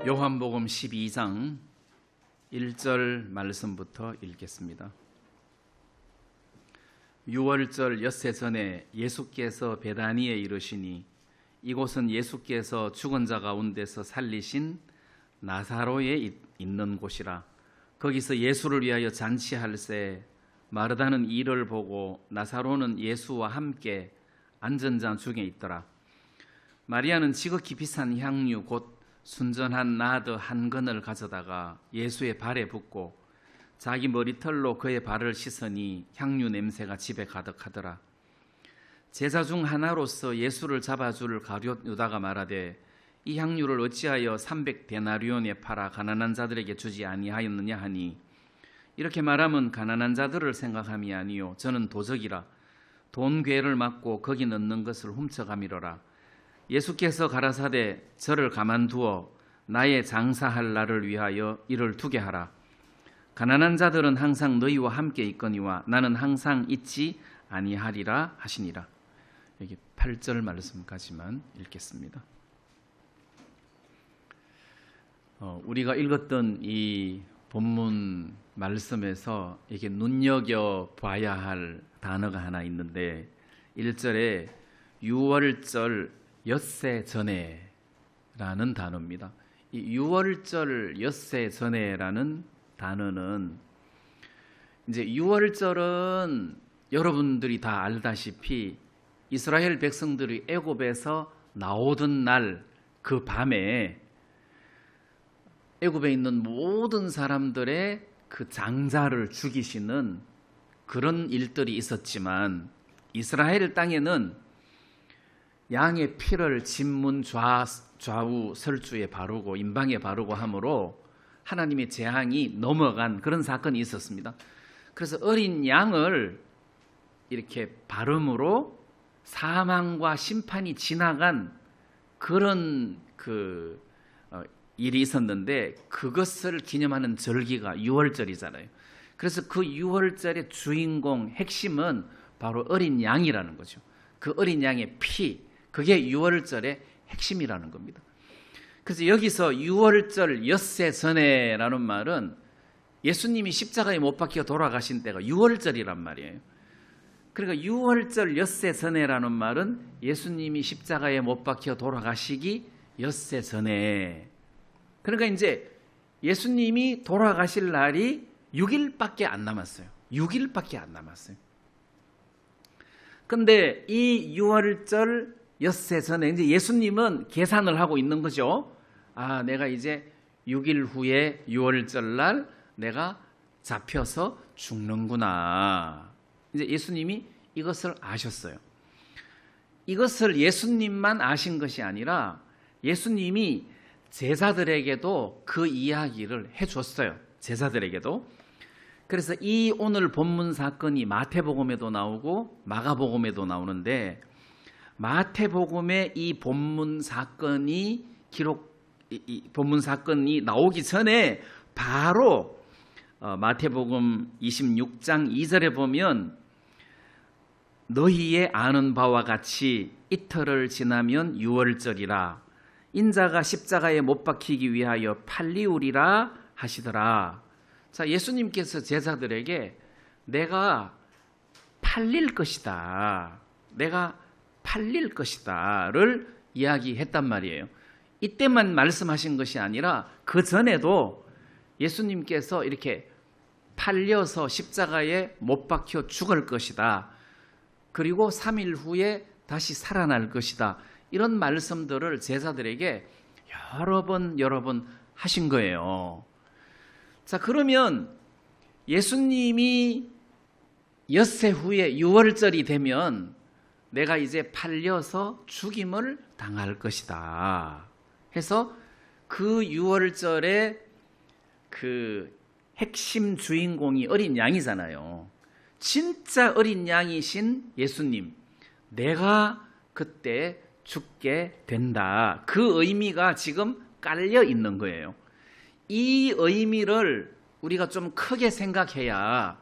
요한복음 12장 1절 말씀부터 읽겠습니다. 유월절 엿새 전에 예수께서 베다니에 이르시니 이곳은 예수께서 죽은 자 가운데서 살리신 나사로에 있는 곳이라. 거기서 예수를 위하여 잔치할새 마르다는 이를 보고 나사로는 예수와 함께 앉은 자 중에 있더라. 마리아는 지극히 비싼 향유 곧 순전한 나드 한 근을 가져다가 예수의 발에 붓고 자기 머리털로 그의 발을 씻으니 향유 냄새가 집에 가득하더라. 제자 중 하나로서 예수를 잡아줄 가룟 유다가 말하되 이 향유를 어찌하여 300데나리온에 팔아 가난한 자들에게 주지 아니하였느냐 하니, 이렇게 말하면 가난한 자들을 생각함이 아니요 저는 도적이라 돈 궤를 맞고 거기 넣는 것을 훔쳐가미러라. 예수께서 가라사대 저를 가만두어 나의 장사할 날을 위하여 이를 두게 하라. 가난한 자들은 항상 너희와 함께 있거니와 나는 항상 있지 아니하리라 하시니라. 여기 8절 말씀까지만 읽겠습니다. 우리가 읽었던 이 본문 말씀에서 이게 눈여겨봐야 할 단어가 하나 있는데 1절에 유월절 엿새 전에 라는 단어입니다. 이 유월절 엿새 전에라는 단어는 이제 유월절은 여러분들이 다 알다시피 이스라엘 백성들이 애굽에서 나오던 날 그 밤에 애굽에 있는 모든 사람들의 그 장자를 죽이시는 그런 일들이 있었지만 이스라엘 땅에는 양의 피를 진문 좌우 설주에 바르고 임방에 바르고 함으로 하나님의 재앙이 넘어간 그런 사건이 있었습니다. 그래서 어린 양을 이렇게 바름으로 사망과 심판이 지나간 그런 일이 있었는데 그것을 기념하는 절기가 유월절이잖아요. 그래서 그 유월절의 주인공 핵심은 바로 어린 양이라는 거죠. 그 어린 양의 피, 그게 유월절의 핵심이라는 겁니다. 그래서 여기서 유월절 엿새 전에라는 말은 예수님이 십자가에 못 박혀 돌아가신 때가 유월절이란 말이에요. 그러니까 유월절 엿새 전에라는 말은 예수님이 십자가에 못 박혀 돌아가시기 엿새 전에. 그러니까 이제 예수님이 돌아가실 날이 6일밖에 안 남았어요. 6일밖에 안 남았어요. 근데 이 유월절 엿새 전에 이제 예수님은 계산을 하고 있는 거죠. 아, 내가 이제 6일 후에 유월절 날 내가 잡혀서 죽는구나. 이제 예수님이 이것을 아셨어요. 이것을 예수님만 아신 것이 아니라 예수님이 제자들에게도 그 이야기를 해줬어요. 제자들에게도. 그래서 이 오늘 본문 사건이 마태복음에도 나오고 마가복음에도 나오는데 마태복음의 이 본문 사건이 본문 사건이 나오기 전에 바로 마태복음 26장 2절에 보면 너희의 아는 바와 같이 이틀을 지나면 유월절이라 인자가 십자가에 못 박히기 위하여 팔리우리라 하시더라. 자, 예수님께서 제자들에게 내가 팔릴 것이다. 내가 팔릴 것이다를 이야기했단 말이에요. 이때만 말씀하신 것이 아니라 그 전에도 예수님께서 이렇게 팔려서 십자가에 못 박혀 죽을 것이다. 그리고 3일 후에 다시 살아날 것이다. 이런 말씀들을 제자들에게 여러 번 하신 거예요. 자, 그러면 예수님이 엿새 후에 유월절이 되면 내가 이제 팔려서 죽임을 당할 것이다 해서 그 유월절의 그 핵심 주인공이 어린 양이잖아요. 진짜 어린 양이신 예수님, 내가 그때 죽게 된다. 그 의미가 지금 깔려 있는 거예요. 이 의미를 우리가 좀 크게 생각해야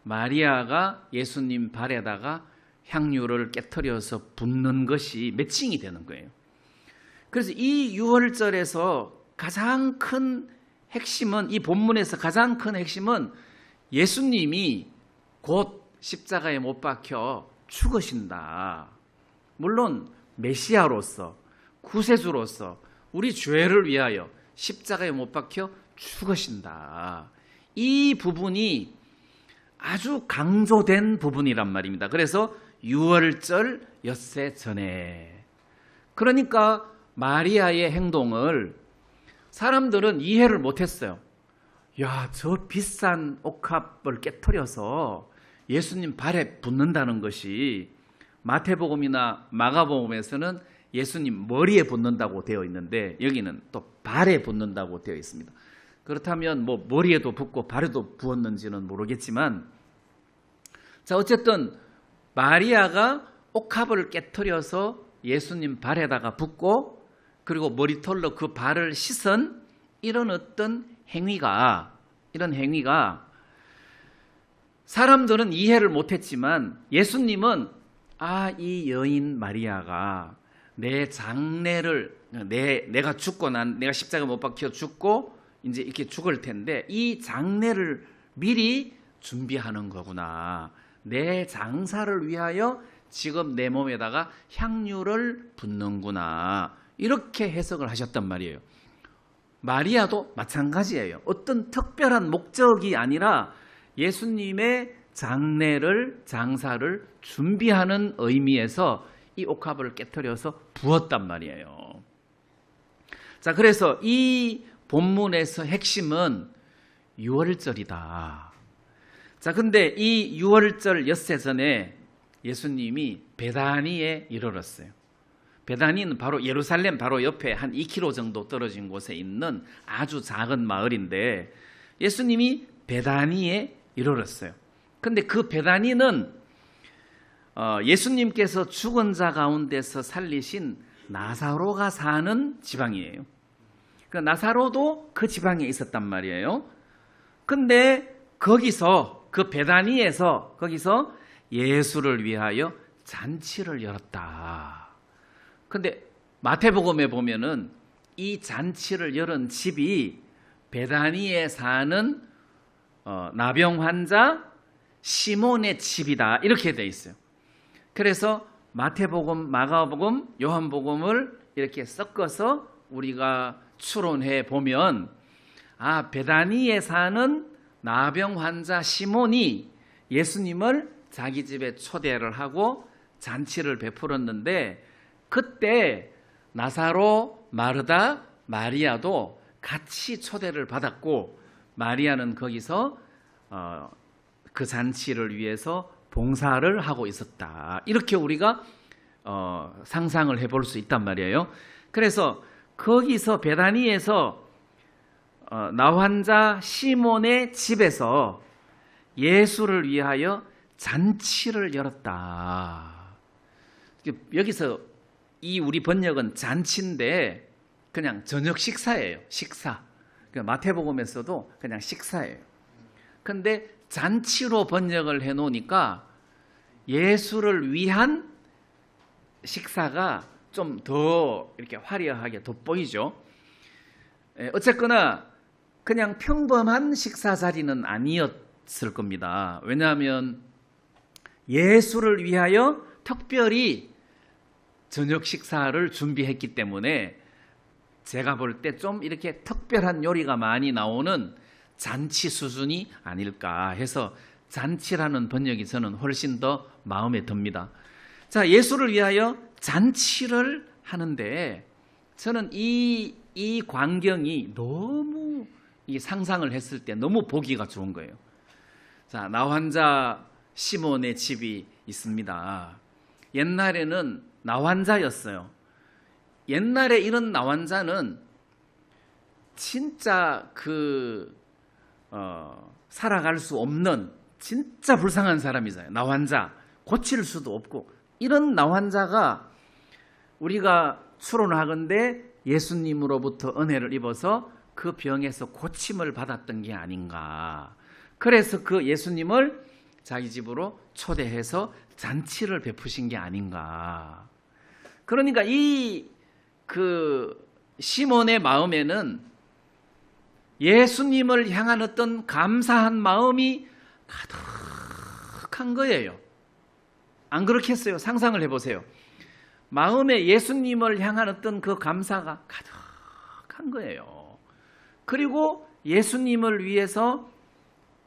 마리아가 예수님 발에다가 향유를 깨트려서 붓는 것이 매칭이 되는 거예요. 그래서 이 유월절에서 가장 큰 핵심은, 이 본문에서 가장 큰 핵심은 예수님이 곧 십자가에 못 박혀 죽으신다. 물론 메시아로서, 구세주로서 우리 죄를 위하여 십자가에 못 박혀 죽으신다. 이 부분이 아주 강조된 부분이란 말입니다. 그래서 유월절 엿새 전에, 그러니까 마리아의 행동을 사람들은 이해를 못했어요. 야, 저 비싼 옥합을 깨트려서 예수님 발에 붓는다는 것이 마태복음이나 마가복음에서는 예수님 머리에 붓는다고 되어 있는데 여기는 또 발에 붓는다고 되어 있습니다. 그렇다면 뭐 머리에도 붓고 발에도 부었는지는 모르겠지만, 자, 어쨌든 마리아가 옥합을 깨트려서 예수님 발에다가 붓고 그리고 머리털로 그 발을 씻은 이런 어떤 행위가, 사람들은 이해를 못했지만 예수님은 이 여인 마리아가 내 장례를, 내가 죽고 내가 십자가 못 박혀 죽고 이제 이렇게 죽을 텐데 이 장례를 미리 준비하는 거구나. 내 장사를 위하여 지금 내 몸에다가 향유를 붓는구나. 이렇게 해석을 하셨단 말이에요. 마리아도 마찬가지예요. 어떤 특별한 목적이 아니라 예수님의 장사를 준비하는 의미에서 이 옥합을 깨트려서 부었단 말이에요. 자, 그래서 이 본문에서 핵심은 유월절이다. 자, 근데 이 유월절 엿새 전에 예수님이 베다니에 이르렀어요. 베다니는 바로 예루살렘 바로 옆에 한 2km 정도 떨어진 곳에 있는 아주 작은 마을인데 예수님이 베다니에 이르렀어요. 근데 그 베다니는 예수님께서 죽은 자 가운데서 살리신 나사로가 사는 지방이에요. 그 나사로도 그 지방에 있었단 말이에요. 근데 거기서, 그 베다니에서 거기서 예수를 위하여 잔치를 열었다. 근데 마태복음에 보면은 이 잔치를 열은 집이 베다니에 사는 나병 환자 시몬의 집이다, 이렇게 돼 있어요. 그래서 마태복음, 마가복음, 요한복음을 이렇게 섞어서 우리가 추론해 보면 베다니에 사는 나병 환자 시몬이 예수님을 자기 집에 초대를 하고 잔치를 베풀었는데 그때 나사로, 마르다, 마리아도 같이 초대를 받았고 마리아는 거기서 그 잔치를 위해서 봉사를 하고 있었다. 이렇게 우리가 상상을 해볼 수 있단 말이에요. 그래서 거기서 베다니에서 나환자 시몬의 집에서 예수를 위하여 잔치를 열었다. 여기서 이 우리 번역은 잔치인데 그냥 저녁 식사예요. 식사. 마태복음에서도 그냥 식사예요. 근데 잔치로 번역을 해놓으니까 예수를 위한 식사가 좀 더 이렇게 화려하게 돋보이죠. 어쨌거나 그냥 평범한 식사 자리는 아니었을 겁니다. 왜냐하면 예수를 위하여 특별히 저녁 식사를 준비했기 때문에 제가 볼 때 좀 이렇게 특별한 요리가 많이 나오는 잔치 수준이 아닐까 해서 잔치라는 번역이 저는 훨씬 더 마음에 듭니다. 자, 예수를 위하여 잔치를 하는데 저는 이 광경이 너무 이 상상을 했을 때 너무 보기가 좋은 거예요. 자, 나환자 시몬의 집이 있습니다. 옛날에는 나환자였어요. 옛날에 이런 나환자는 진짜 살아갈 수 없는 진짜 불쌍한 사람이잖아요. 나환자, 고칠 수도 없고 이런 나환자가 우리가 추론하건대 예수님으로부터 은혜를 입어서 그 병에서 고침을 받았던 게 아닌가. 그래서 그 예수님을 자기 집으로 초대해서 잔치를 베푸신 게 아닌가. 그러니까 시몬의 마음에는 예수님을 향한 어떤 감사한 마음이 가득한 거예요. 안 그렇겠어요? 상상을 해보세요. 마음에 예수님을 향한 어떤 그 감사가 가득한 거예요. 그리고 예수님을 위해서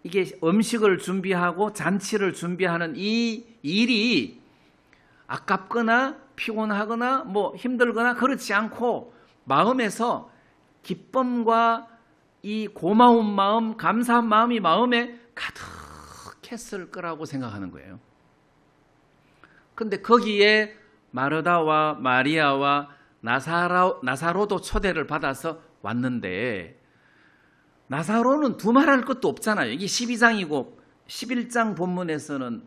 이게 음식을 준비하고 잔치를 준비하는 이 일이 아깝거나 피곤하거나 뭐 힘들거나 그렇지 않고 마음에서 기쁨과 이 고마운 마음, 감사한 마음이 마음에 가득했을 거라고 생각하는 거예요. 근데 거기에 마르다와 마리아와 나사로도 초대를 받아서 왔는데, 나사로는 두말할 것도 없잖아요. 이게 12장이고 11장 본문에서는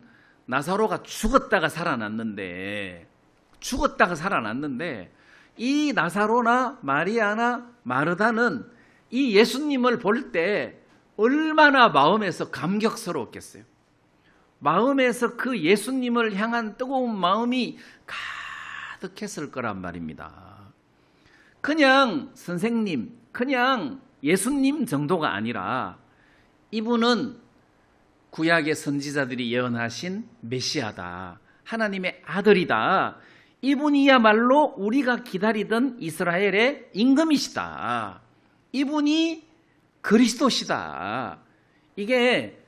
나사로가 죽었다가 살아났는데 이 나사로나 마리아나 마르다는 이 예수님을 볼 때 얼마나 마음에서 감격스러웠겠어요. 마음에서 그 예수님을 향한 뜨거운 마음이 가득했을 거란 말입니다. 그냥 선생님, 그냥 예수님 정도가 아니라 이분은 구약의 선지자들이 예언하신 메시아다. 하나님의 아들이다. 이분이야말로 우리가 기다리던 이스라엘의 임금이시다. 이분이 그리스도시다. 이게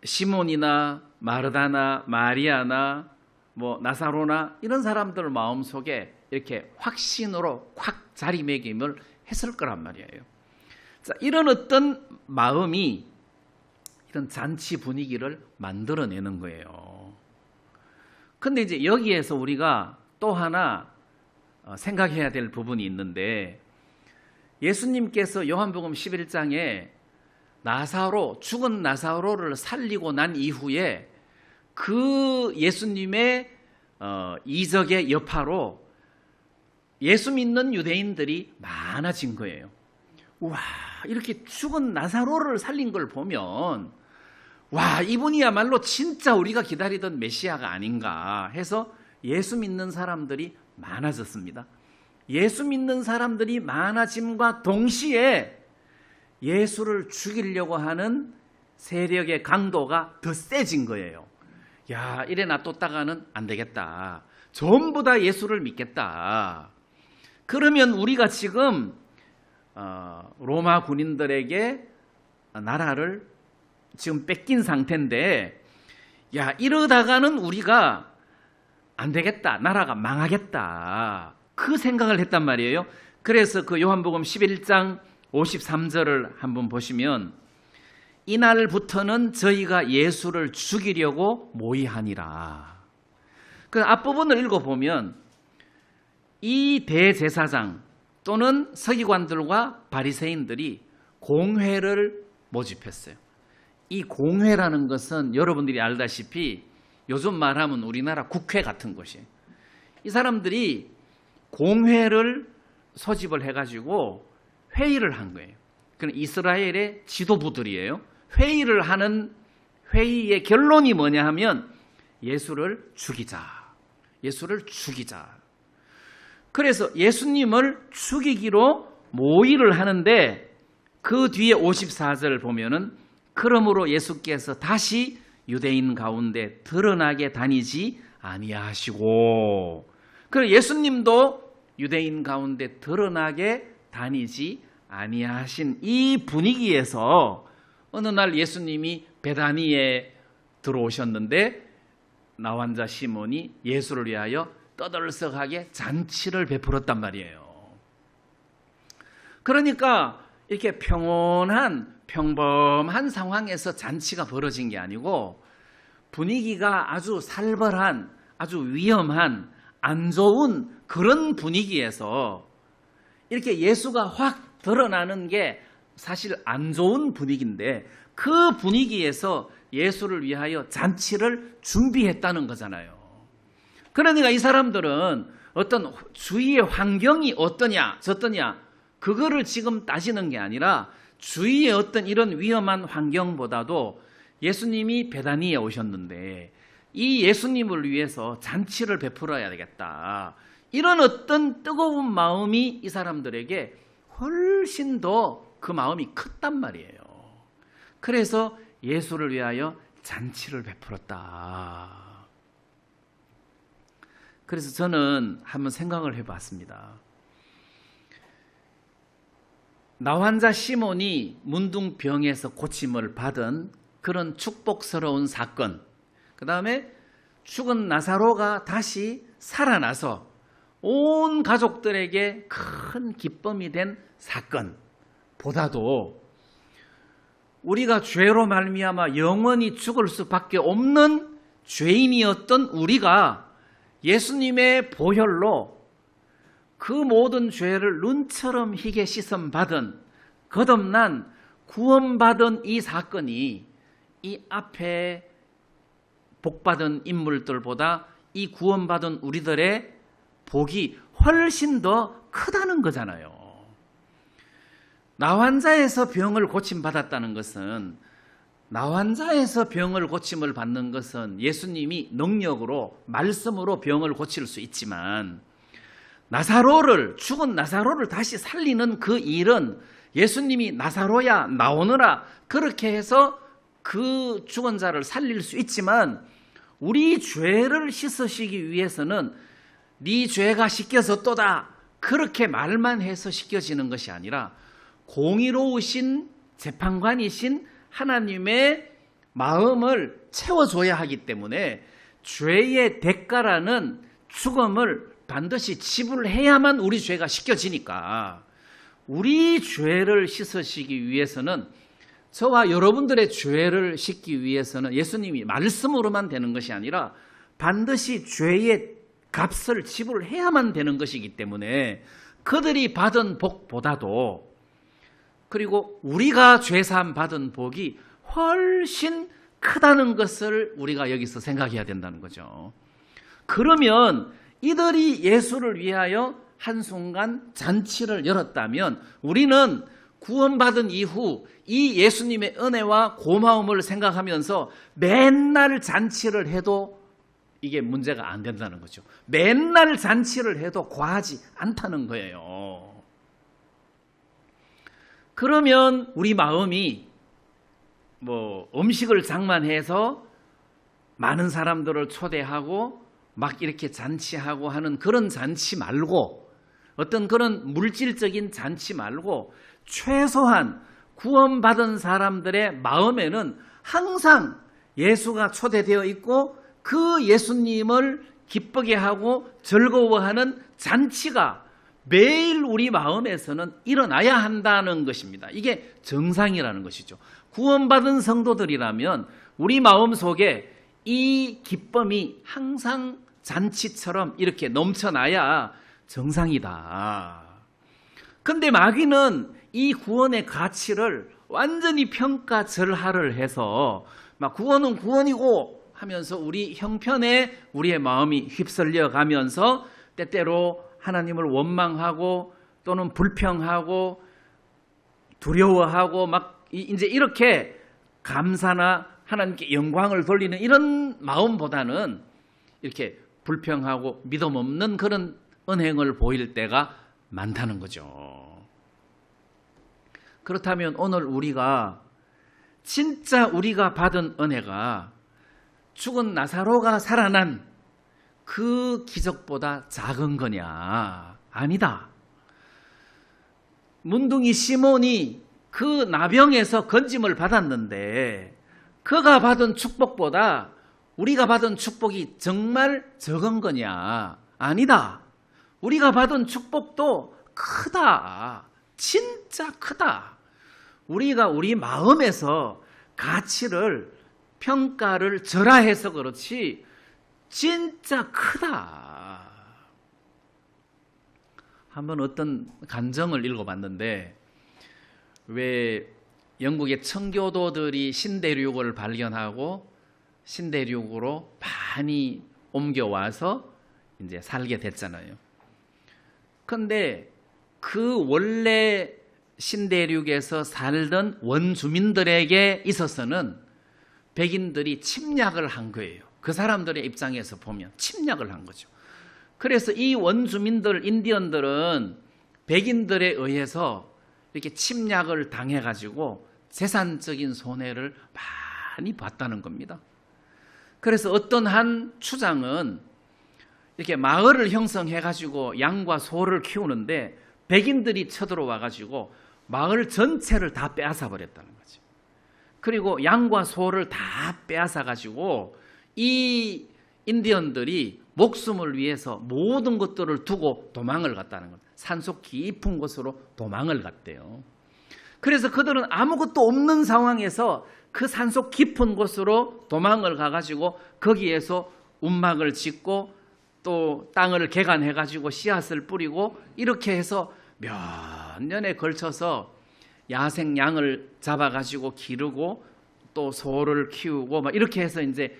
시몬이나 마르다나 마리아나 뭐 나사로나 이런 사람들 마음속에 이렇게 확신으로 확 자리매김을 했을 거란 말이에요. 자, 이런 어떤 마음이 이런 잔치 분위기를 만들어내는 거예요. 근데 이제 여기에서 우리가 또 하나 생각해야 될 부분이 있는데, 예수님께서 요한복음 11장에 죽은 나사로를 살리고 난 이후에 그 예수님의 이적의 여파로 예수 믿는 유대인들이 많아진 거예요. 와, 이렇게 죽은 나사로를 살린 걸 보면 와, 이분이야말로 진짜 우리가 기다리던 메시아가 아닌가 해서 예수 믿는 사람들이 많아졌습니다. 예수 믿는 사람들이 많아짐과 동시에 예수를 죽이려고 하는 세력의 강도가 더 세진 거예요. 야, 이래 놔뒀다가는 안 되겠다. 전부 다 예수를 믿겠다. 그러면 우리가 지금 로마 군인들에게 나라를 지금 뺏긴 상태인데, 야, 이러다가는 우리가 안 되겠다. 나라가 망하겠다. 그 생각을 했단 말이에요. 그래서 그 요한복음 11장 53절을 한번 보시면, 이날부터는 저희가 예수를 죽이려고 모의하니라. 그 앞부분을 읽어보면 이 대제사장 또는 서기관들과 바리새인들이 공회를 모집했어요. 이 공회라는 것은 여러분들이 알다시피 요즘 말하면 우리나라 국회 같은 것이에요. 이 사람들이 공회를 소집을 해가지고 회의를 한 거예요. 그럼 이스라엘의 지도부들이에요. 회의를 하는 회의의 결론이 뭐냐 하면 예수를 죽이자. 그래서 예수님을 죽이기로 모의를 하는데, 그 뒤에 54절을 보면은 그러므로 예수께서 다시 유대인 가운데 드러나게 다니지 아니하시고, 그리고 예수님도 유대인 가운데 드러나게 다니지 아니하신 이 분위기에서 어느 날 예수님이 베다니에 들어오셨는데 나환자 시몬이 예수를 위하여 떠들썩하게 잔치를 베풀었단 말이에요. 그러니까 이렇게 평범한 상황에서 잔치가 벌어진 게 아니고 분위기가 아주 살벌한, 아주 위험한, 안 좋은 그런 분위기에서 이렇게 예수가 확 드러나는 게 사실 안 좋은 분위기인데, 그 분위기에서 예수를 위하여 잔치를 준비했다는 거잖아요. 그러니까 이 사람들은 어떤 주위의 환경이 어떠냐 저떠냐 그거를 지금 따지는 게 아니라 주위의 어떤 이런 위험한 환경보다도 예수님이 베다니에 오셨는데 이 예수님을 위해서 잔치를 베풀어야 되겠다. 이런 어떤 뜨거운 마음이 이 사람들에게 훨씬 더 그 마음이 컸단 말이에요. 그래서 예수를 위하여 잔치를 베풀었다. 그래서 저는 한번 생각을 해봤습니다. 나환자 시몬이 문둥병에서 고침을 받은 그런 축복스러운 사건, 그 다음에 죽은 나사로가 다시 살아나서 온 가족들에게 큰 기쁨이 된 사건보다도 우리가 죄로 말미암아 영원히 죽을 수밖에 없는 죄인이었던 우리가 예수님의 보혈로 그 모든 죄를 눈처럼 희게 씻음받은 거듭난 구원받은 이 사건이 이 앞에 복받은 인물들보다 이 구원받은 우리들의 복이 훨씬 더 크다는 거잖아요. 나환자에서 병을 고침받았다는 것은, 나환자에서 병을 고침을 받는 것은 예수님이 능력으로 말씀으로 병을 고칠 수 있지만, 죽은 나사로를 다시 살리는 그 일은 예수님이 나사로야 나오너라 그렇게 해서 그 죽은 자를 살릴 수 있지만, 우리 죄를 씻으시기 위해서는 네 죄가 씻겨졌도다 그렇게 말만 해서 씻겨지는 것이 아니라 공의로우신 재판관이신 하나님의 마음을 채워줘야 하기 때문에 죄의 대가라는 죽음을 반드시 지불해야만 우리 죄가 씻겨지니까, 우리 죄를 씻으시기 위해서는, 저와 여러분들의 죄를 씻기 위해서는 예수님이 말씀으로만 되는 것이 아니라 반드시 죄의 값을 지불해야만 되는 것이기 때문에 그들이 받은 복보다도, 그리고 우리가 죄사함 받은 복이 훨씬 크다는 것을 우리가 여기서 생각해야 된다는 거죠. 그러면 이들이 예수를 위하여 한순간 잔치를 열었다면 우리는 구원받은 이후 이 예수님의 은혜와 고마움을 생각하면서 맨날 잔치를 해도 이게 문제가 안 된다는 거죠. 맨날 잔치를 해도 과하지 않다는 거예요. 그러면 우리 마음이 음식을 장만해서 많은 사람들을 초대하고 막 이렇게 잔치하고 하는 그런 잔치 말고, 어떤 그런 물질적인 잔치 말고, 최소한 구원받은 사람들의 마음에는 항상 예수가 초대되어 있고 그 예수님을 기쁘게 하고 즐거워하는 잔치가 매일 우리 마음에서는 일어나야 한다는 것입니다. 이게 정상이라는 것이죠. 구원받은 성도들이라면 우리 마음속에 이 기쁨이 항상 잔치처럼 이렇게 넘쳐나야 정상이다. 근데 마귀는 이 구원의 가치를 완전히 평가절하를 해서 막 구원은 구원이고 하면서 우리 형편에 우리의 마음이 휩쓸려 가면서 때때로 하나님을 원망하고 또는 불평하고 두려워하고 막 이제 이렇게 감사나 하나님께 영광을 돌리는 이런 마음보다는 이렇게 불평하고 믿음 없는 그런 은행을 보일 때가 많다는 거죠. 그렇다면 오늘 우리가 진짜 우리가 받은 은혜가 죽은 나사로가 살아난 그 기적보다 작은 거냐? 아니다. 문둥이 시몬이 그 나병에서 건짐을 받았는데 그가 받은 축복보다 우리가 받은 축복이 정말 적은 거냐? 아니다. 우리가 받은 축복도 크다. 진짜 크다. 우리가 우리 마음에서 가치를, 평가를 절하해서 그렇지 진짜 크다. 한번 어떤 간정을 읽어봤는데, 왜 영국의 청교도들이 신대륙을 발견하고 신대륙으로 많이 옮겨와서 이제 살게 됐잖아요. 그런데 그 원래 신대륙에서 살던 원주민들에게 있어서는 백인들이 침략을 한 거예요. 그 사람들의 입장에서 보면 침략을 한 거죠. 그래서 이 원주민들, 인디언들은 백인들에 의해서 이렇게 침략을 당해가지고 재산적인 손해를 많이 봤다는 겁니다. 그래서 어떤 한 추장은 이렇게 마을을 형성해가지고 양과 소를 키우는데 백인들이 쳐들어와가지고 마을 전체를 다 빼앗아 버렸다는 거죠. 그리고 양과 소를 다 빼앗아가지고 이 인디언들이 목숨을 위해서 모든 것들을 두고 도망을 갔다는 거예요. 산속 깊은 곳으로 도망을 갔대요. 그래서 그들은 아무것도 없는 상황에서 그 산속 깊은 곳으로 도망을 가가지고 거기에서 움막을 짓고 또 땅을 개간해가지고 씨앗을 뿌리고 이렇게 해서 몇 년에 걸쳐서 야생 양을 잡아가지고 기르고 또 소를 키우고 막 이렇게 해서 이제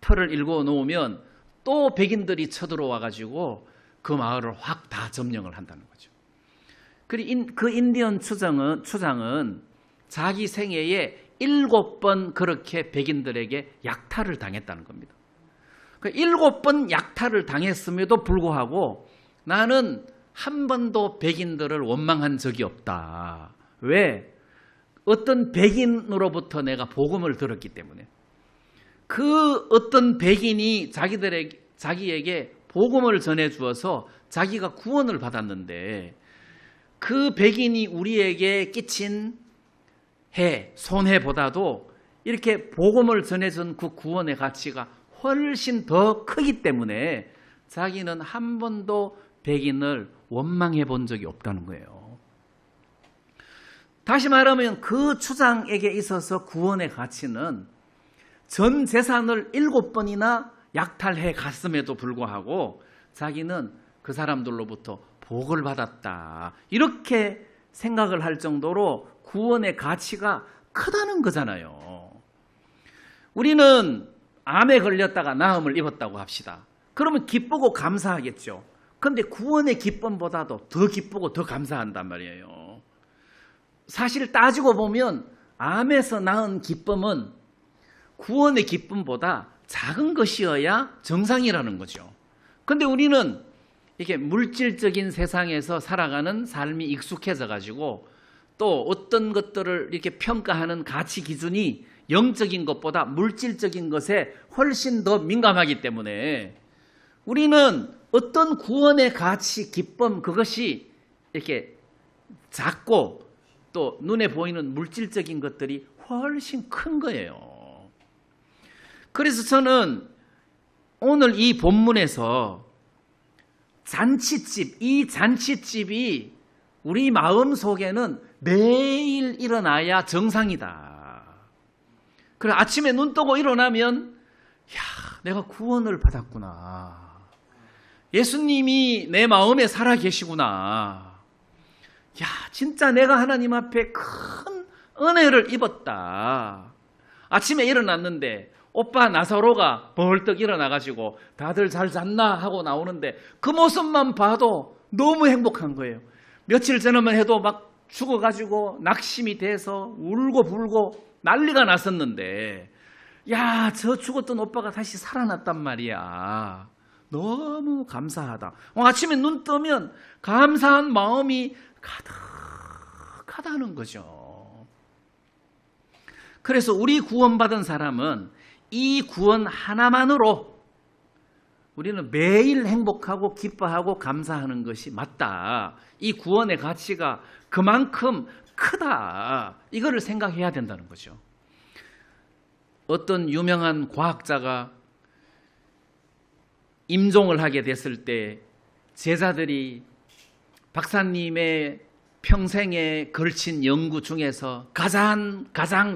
털을 일궈 놓으면 또 백인들이 쳐들어와가지고 그 마을을 확 다 점령을 한다는 거죠. 그리고 그 인디언 추장은 자기 생애에 7번 그렇게 백인들에게 약탈을 당했다는 겁니다. 7번 약탈을 당했음에도 불구하고 나는 한 번도 백인들을 원망한 적이 없다. 왜? 어떤 백인으로부터 내가 복음을 들었기 때문에. 그 어떤 백인이 자기에게 복음을 전해주어서 자기가 구원을 받았는데 그 백인이 우리에게 끼친 손해보다도 이렇게 복음을 전해준 그 구원의 가치가 훨씬 더 크기 때문에 자기는 한 번도 백인을 원망해 본 적이 없다는 거예요. 다시 말하면 그 추장에게 있어서 구원의 가치는 전 재산을 7번이나 약탈해 갔음에도 불구하고 자기는 그 사람들로부터 복을 받았다. 이렇게 생각을 할 정도로 구원의 가치가 크다는 거잖아요. 우리는 암에 걸렸다가 나음을 입었다고 합시다. 그러면 기쁘고 감사하겠죠. 그런데 구원의 기쁨보다도 더 기쁘고 더 감사한단 말이에요. 사실 따지고 보면 암에서 낳은 기쁨은 구원의 기쁨보다 작은 것이어야 정상이라는 거죠. 그런데 우리는 이렇게 물질적인 세상에서 살아가는 삶이 익숙해져 가지고 또 어떤 것들을 이렇게 평가하는 가치 기준이 영적인 것보다 물질적인 것에 훨씬 더 민감하기 때문에 우리는 어떤 구원의 가치, 기쁨 그것이 이렇게 작고 또 눈에 보이는 물질적인 것들이 훨씬 큰 거예요. 그래서 저는 오늘 이 본문에서 잔치집, 이 잔치집이 우리 마음 속에는 매일 일어나야 정상이다. 그래 아침에 눈 뜨고 일어나면 내가 구원을 받았구나. 예수님이 내 마음에 살아 계시구나. 진짜 내가 하나님 앞에 큰 은혜를 입었다. 아침에 일어났는데 오빠 나사로가 벌떡 일어나가지고 다들 잘 잤나 하고 나오는데 그 모습만 봐도 너무 행복한 거예요. 며칠 전에만 해도 막 죽어가지고 낙심이 돼서 울고 불고 난리가 났었는데 저 죽었던 오빠가 다시 살아났단 말이야. 너무 감사하다. 아침에 눈 뜨면 감사한 마음이 가득하다는 거죠. 그래서 우리 구원받은 사람은 이 구원 하나만으로 우리는 매일 행복하고 기뻐하고 감사하는 것이 맞다. 이 구원의 가치가 그만큼 크다. 이거를 생각해야 된다는 거죠. 어떤 유명한 과학자가 임종을 하게 됐을 때 제자들이 박사님의 평생에 걸친 연구 중에서 가장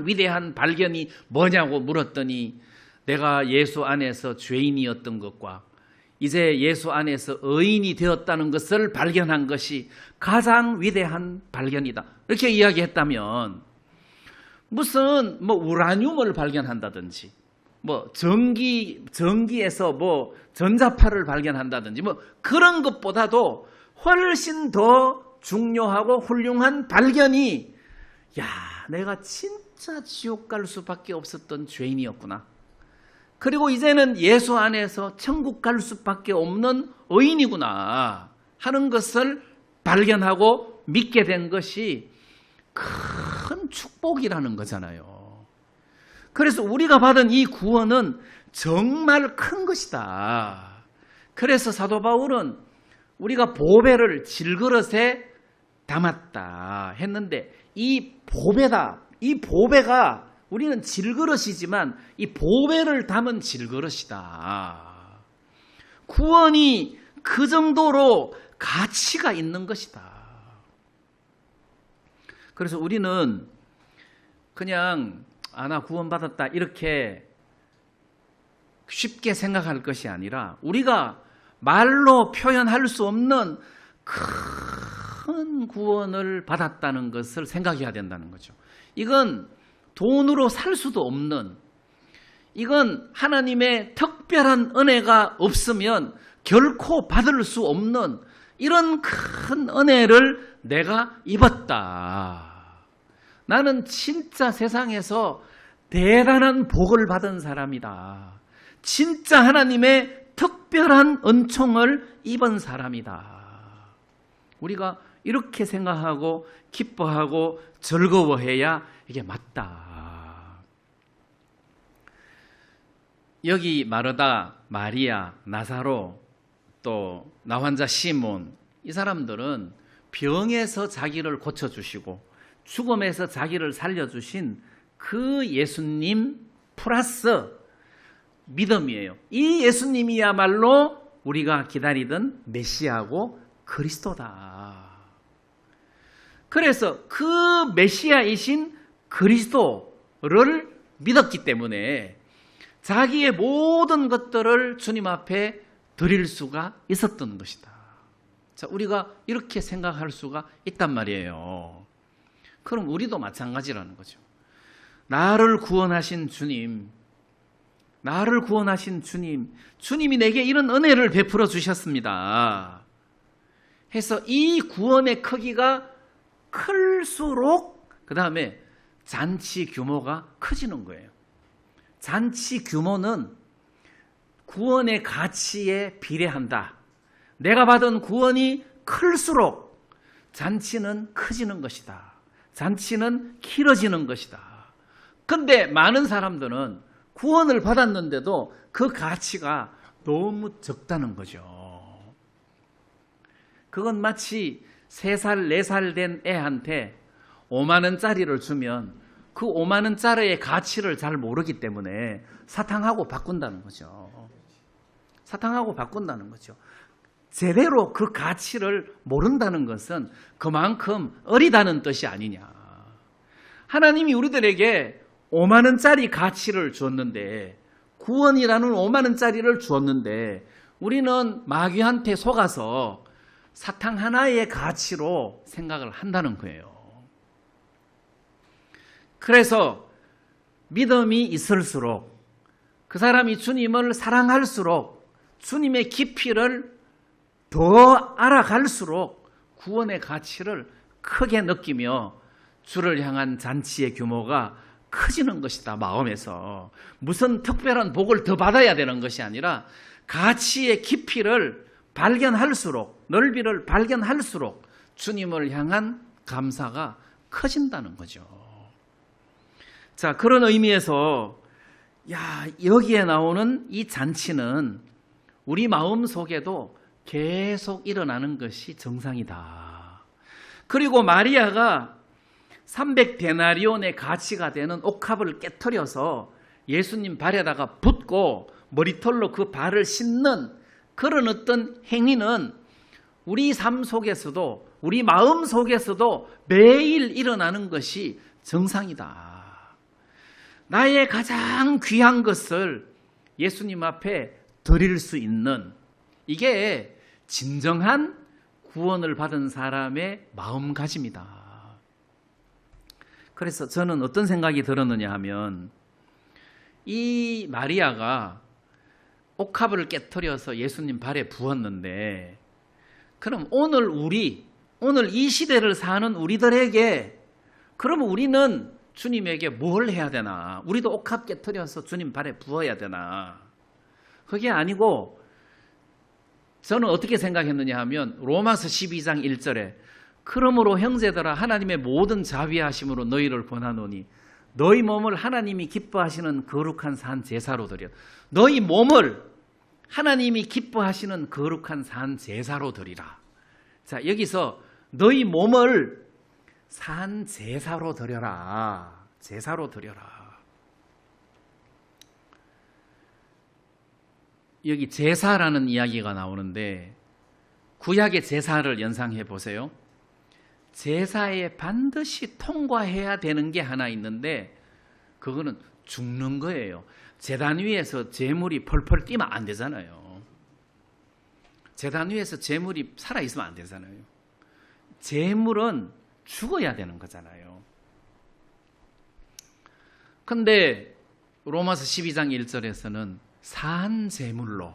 위대한 발견이 뭐냐고 물었더니 내가 예수 안에서 죄인이었던 것과 이제 예수 안에서 의인이 되었다는 것을 발견한 것이 가장 위대한 발견이다. 이렇게 이야기했다면 무슨 우라늄을 발견한다든지 전기에서 전자파를 발견한다든지 그런 것보다도 훨씬 더 중요하고 훌륭한 발견이 내가 진짜 지옥 갈 수밖에 없었던 죄인이었구나. 그리고 이제는 예수 안에서 천국 갈 수밖에 없는 의인이구나 하는 것을 발견하고 믿게 된 것이 큰 축복이라는 거잖아요. 그래서 우리가 받은 이 구원은 정말 큰 것이다. 그래서 사도 바울은 우리가 보배를 질그릇에 담았다 했는데 이 보배다. 이 보배가 우리는 질그릇이지만 이 보배를 담은 질그릇이다. 구원이 그 정도로 가치가 있는 것이다. 그래서 우리는 그냥 나 구원받았다 이렇게 쉽게 생각할 것이 아니라 우리가 말로 표현할 수 없는 큰 구원을 받았다는 것을 생각해야 된다는 거죠. 이건 돈으로 살 수도 없는, 이건 하나님의 특별한 은혜가 없으면 결코 받을 수 없는 이런 큰 은혜를 내가 입었다. 나는 진짜 세상에서 대단한 복을 받은 사람이다. 진짜 하나님의 특별한 은총을 입은 사람이다. 우리가 이렇게 생각하고 기뻐하고 즐거워해야 이게 맞다. 여기 마르다, 마리아, 나사로, 또 나환자 시몬, 이 사람들은 병에서 자기를 고쳐주시고 죽음에서 자기를 살려주신 그 예수님 플러스 믿음이에요. 이 예수님이야말로 우리가 기다리던 메시아고 그리스도다. 그래서 그 메시아이신 그리스도를 믿었기 때문에 자기의 모든 것들을 주님 앞에 드릴 수가 있었던 것이다. 자, 우리가 이렇게 생각할 수가 있단 말이에요. 그럼 우리도 마찬가지라는 거죠. 나를 구원하신 주님, 나를 구원하신 주님, 주님이 내게 이런 은혜를 베풀어 주셨습니다. 해서 이 구원의 크기가 클수록 그 다음에 잔치 규모가 커지는 거예요. 잔치 규모는 구원의 가치에 비례한다. 내가 받은 구원이 클수록 잔치는 커지는 것이다. 잔치는 길어지는 것이다. 근데 많은 사람들은 구원을 받았는데도 그 가치가 너무 적다는 거죠. 그건 마치 3살, 4살 된 애한테 5만 원짜리를 주면 그 5만 원짜리의 가치를 잘 모르기 때문에 사탕하고 바꾼다는 거죠. 사탕하고 바꾼다는 거죠. 제대로 그 가치를 모른다는 것은 그만큼 어리다는 뜻이 아니냐. 하나님이 우리들에게 5만 원짜리 가치를 줬는데, 구원이라는 5만 원짜리를 주었는데 우리는 마귀한테 속아서 사탕 하나의 가치로 생각을 한다는 거예요. 그래서 믿음이 있을수록, 그 사람이 주님을 사랑할수록, 주님의 깊이를 더 알아갈수록 구원의 가치를 크게 느끼며 주를 향한 잔치의 규모가 커지는 것이다. 마음에서 무슨 특별한 복을 더 받아야 되는 것이 아니라 가치의 깊이를 발견할수록, 넓이를 발견할수록 주님을 향한 감사가 커진다는 거죠. 자, 그런 의미에서 여기에 나오는 이 잔치는 우리 마음 속에도 계속 일어나는 것이 정상이다. 그리고 마리아가 300데나리온의 가치가 되는 옥합을 깨트려서 예수님 발에다가 붓고 머리털로 그 발을 씻는 그런 어떤 행위는 우리 삶 속에서도, 우리 마음 속에서도 매일 일어나는 것이 정상이다. 나의 가장 귀한 것을 예수님 앞에 드릴 수 있는, 이게 진정한 구원을 받은 사람의 마음가짐이다. 그래서 저는 어떤 생각이 들었느냐 하면, 이 마리아가 옥합을 깨트려서 예수님 발에 부었는데, 그럼 오늘 이 시대를 사는 우리들에게, 그럼 우리는 주님에게 뭘 해야 되나? 우리도 옥합 깨트려서 주님 발에 부어야 되나? 그게 아니고 저는 어떻게 생각했느냐 하면 로마서 12장 1절에 그러므로 형제들아 하나님의 모든 자비하심으로 너희를 권하노니 너희 몸을 하나님이 기뻐하시는 거룩한 산 제사로 드려. 너희 몸을 하나님이 기뻐하시는 거룩한 산 제사로 드리라. 자, 여기서 너희 몸을 산 제사로 드려라. 제사로 드려라. 여기 제사라는 이야기가 나오는데 구약의 제사를 연상해 보세요. 제사에 반드시 통과해야 되는 게 하나 있는데 그거는 죽는 거예요. 제단 위에서 제물이 펄펄 뛰면 안 되잖아요. 제단 위에서 제물이 살아있으면 안 되잖아요. 제물은 죽어야 되는 거잖아요. 근데 로마서 12장 1절에서는 산 제물로,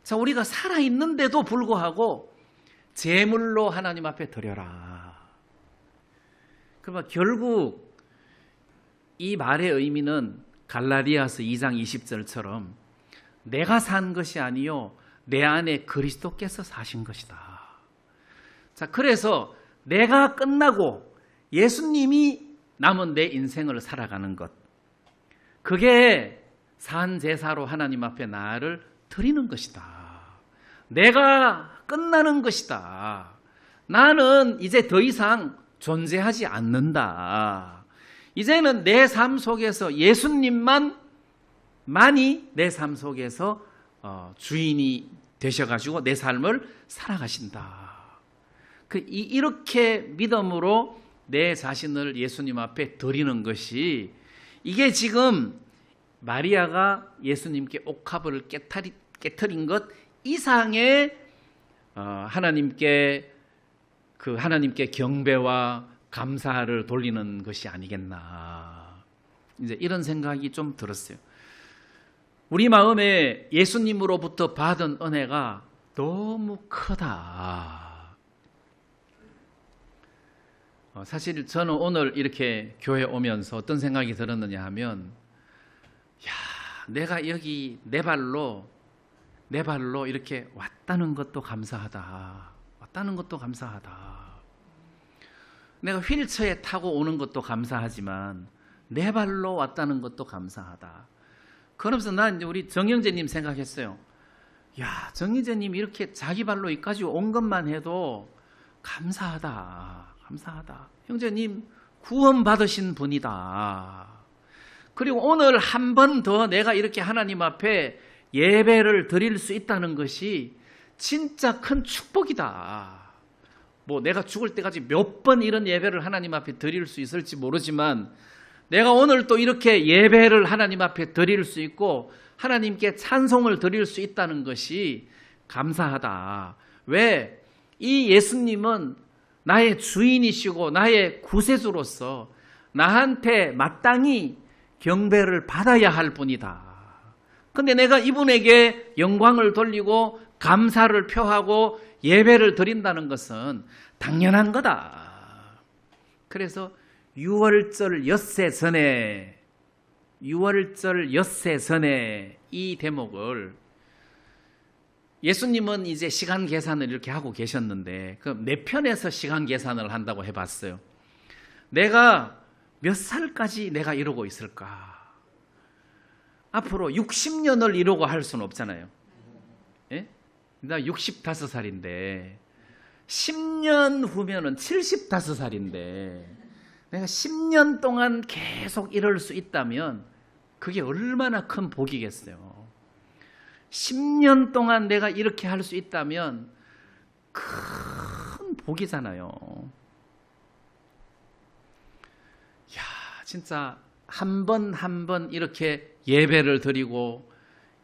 자, 우리가 살아있는데도 불구하고 제물로 하나님 앞에 드려라. 그러면 결국 이 말의 의미는 갈라디아서 2장 20절처럼 내가 산 것이 아니요 내 안에 그리스도께서 사신 것이다. 자, 그래서 내가 끝나고 예수님이 남은 내 인생을 살아가는 것, 그게 산 제사로 하나님 앞에 나를 드리는 것이다. 내가 끝나는 것이다. 나는 이제 더 이상 존재하지 않는다. 이제는 내 삶 속에서 예수님만이 내 삶 속에서 주인이 되셔가지고 내 삶을 살아가신다. 이렇게 믿음으로 내 자신을 예수님 앞에 드리는 것이, 이게 지금 마리아가 예수님께 옥합을 깨트린 것 이상의 하나님께 경배와 감사를 돌리는 것이 아니겠나. 이제 이런 생각이 좀 들었어요. 우리 마음에 예수님으로부터 받은 은혜가 너무 크다. 사실 저는 오늘 이렇게 교회 오면서 어떤 생각이 들었느냐 하면, 내가 여기 내 발로 이렇게 왔다는 것도 감사하다. 내가 휠체어에 타고 오는 것도 감사하지만 내 발로 왔다는 것도 감사하다. 그러면서 난 이제 우리 정영재님 생각했어요. 정영재님 이렇게 자기 발로 여기까지 온 것만 해도 감사하다. 형제님 구원받으신 분이다. 그리고 오늘 한 번 더 내가 이렇게 하나님 앞에 예배를 드릴 수 있다는 것이 진짜 큰 축복이다. 내가 죽을 때까지 몇 번 이런 예배를 하나님 앞에 드릴 수 있을지 모르지만 내가 오늘 또 이렇게 예배를 하나님 앞에 드릴 수 있고 하나님께 찬송을 드릴 수 있다는 것이 감사하다. 왜? 이 예수님은 나의 주인이시고 나의 구세주로서 나한테 마땅히 경배를 받아야 할 분이다. 근데 내가 이분에게 영광을 돌리고 감사를 표하고 예배를 드린다는 것은 당연한 거다. 그래서 6월절 엿새 전에 이 대목을, 예수님은 이제 시간 계산을 이렇게 하고 계셨는데 그럼 몇 편에서 시간 계산을 한다고 해봤어요. 내가 몇 살까지 내가 이러고 있을까? 앞으로 60년을 이러고 할 수는 없잖아요. 예? 나 65살인데 10년 후면은 75살인데 내가 10년 동안 계속 이럴 수 있다면 그게 얼마나 큰 복이겠어요. 10년 동안 내가 이렇게 할 수 있다면 큰 복이잖아요. 진짜 한 번 한 번 이렇게 예배를 드리고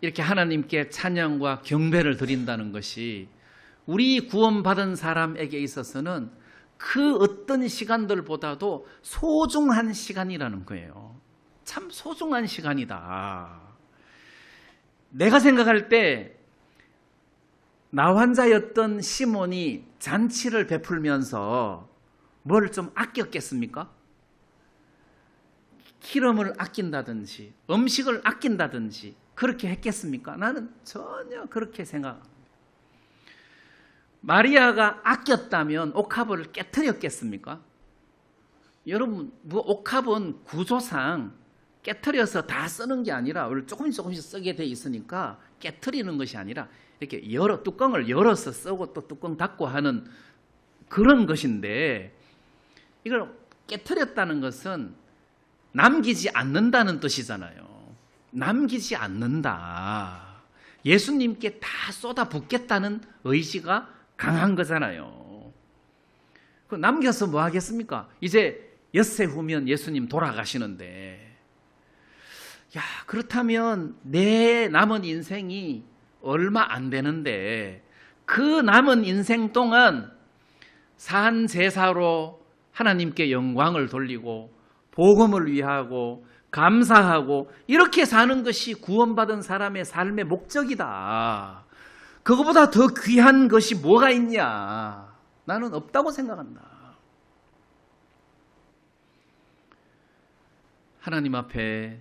이렇게 하나님께 찬양과 경배를 드린다는 것이 우리 구원받은 사람에게 있어서는 그 어떤 시간들보다도 소중한 시간이라는 거예요. 참 소중한 시간이다. 내가 생각할 때 나 환자였던 시몬이 잔치를 베풀면서 뭘 좀 아꼈겠습니까? 기름을 아낀다든지 음식을 아낀다든지 그렇게 했겠습니까? 나는 전혀 그렇게 생각합니다. 마리아가 아꼈다면 옥합을 깨트렸겠습니까? 여러분, 옥합은 구조상 깨트려서 다 쓰는 게 아니라 조금씩 쓰게 돼 있으니까 깨트리는 것이 아니라 이렇게 뚜껑을 열어서 쓰고 또 뚜껑 닫고 하는 그런 것인데, 이걸 깨트렸다는 것은 남기지 않는다는 뜻이잖아요. 남기지 않는다. 예수님께 다 쏟아붓겠다는 의지가 강한 거잖아요. 남겨서 뭐 하겠습니까? 이제 엿새 후면 예수님 돌아가시는데, 야, 그렇다면 내 남은 인생이 얼마 안 되는데 그 남은 인생 동안 산 제사로 하나님께 영광을 돌리고 복음을 위하고 감사하고 이렇게 사는 것이 구원받은 사람의 삶의 목적이다. 그거보다 더 귀한 것이 뭐가 있냐? 나는 없다고 생각한다. 하나님 앞에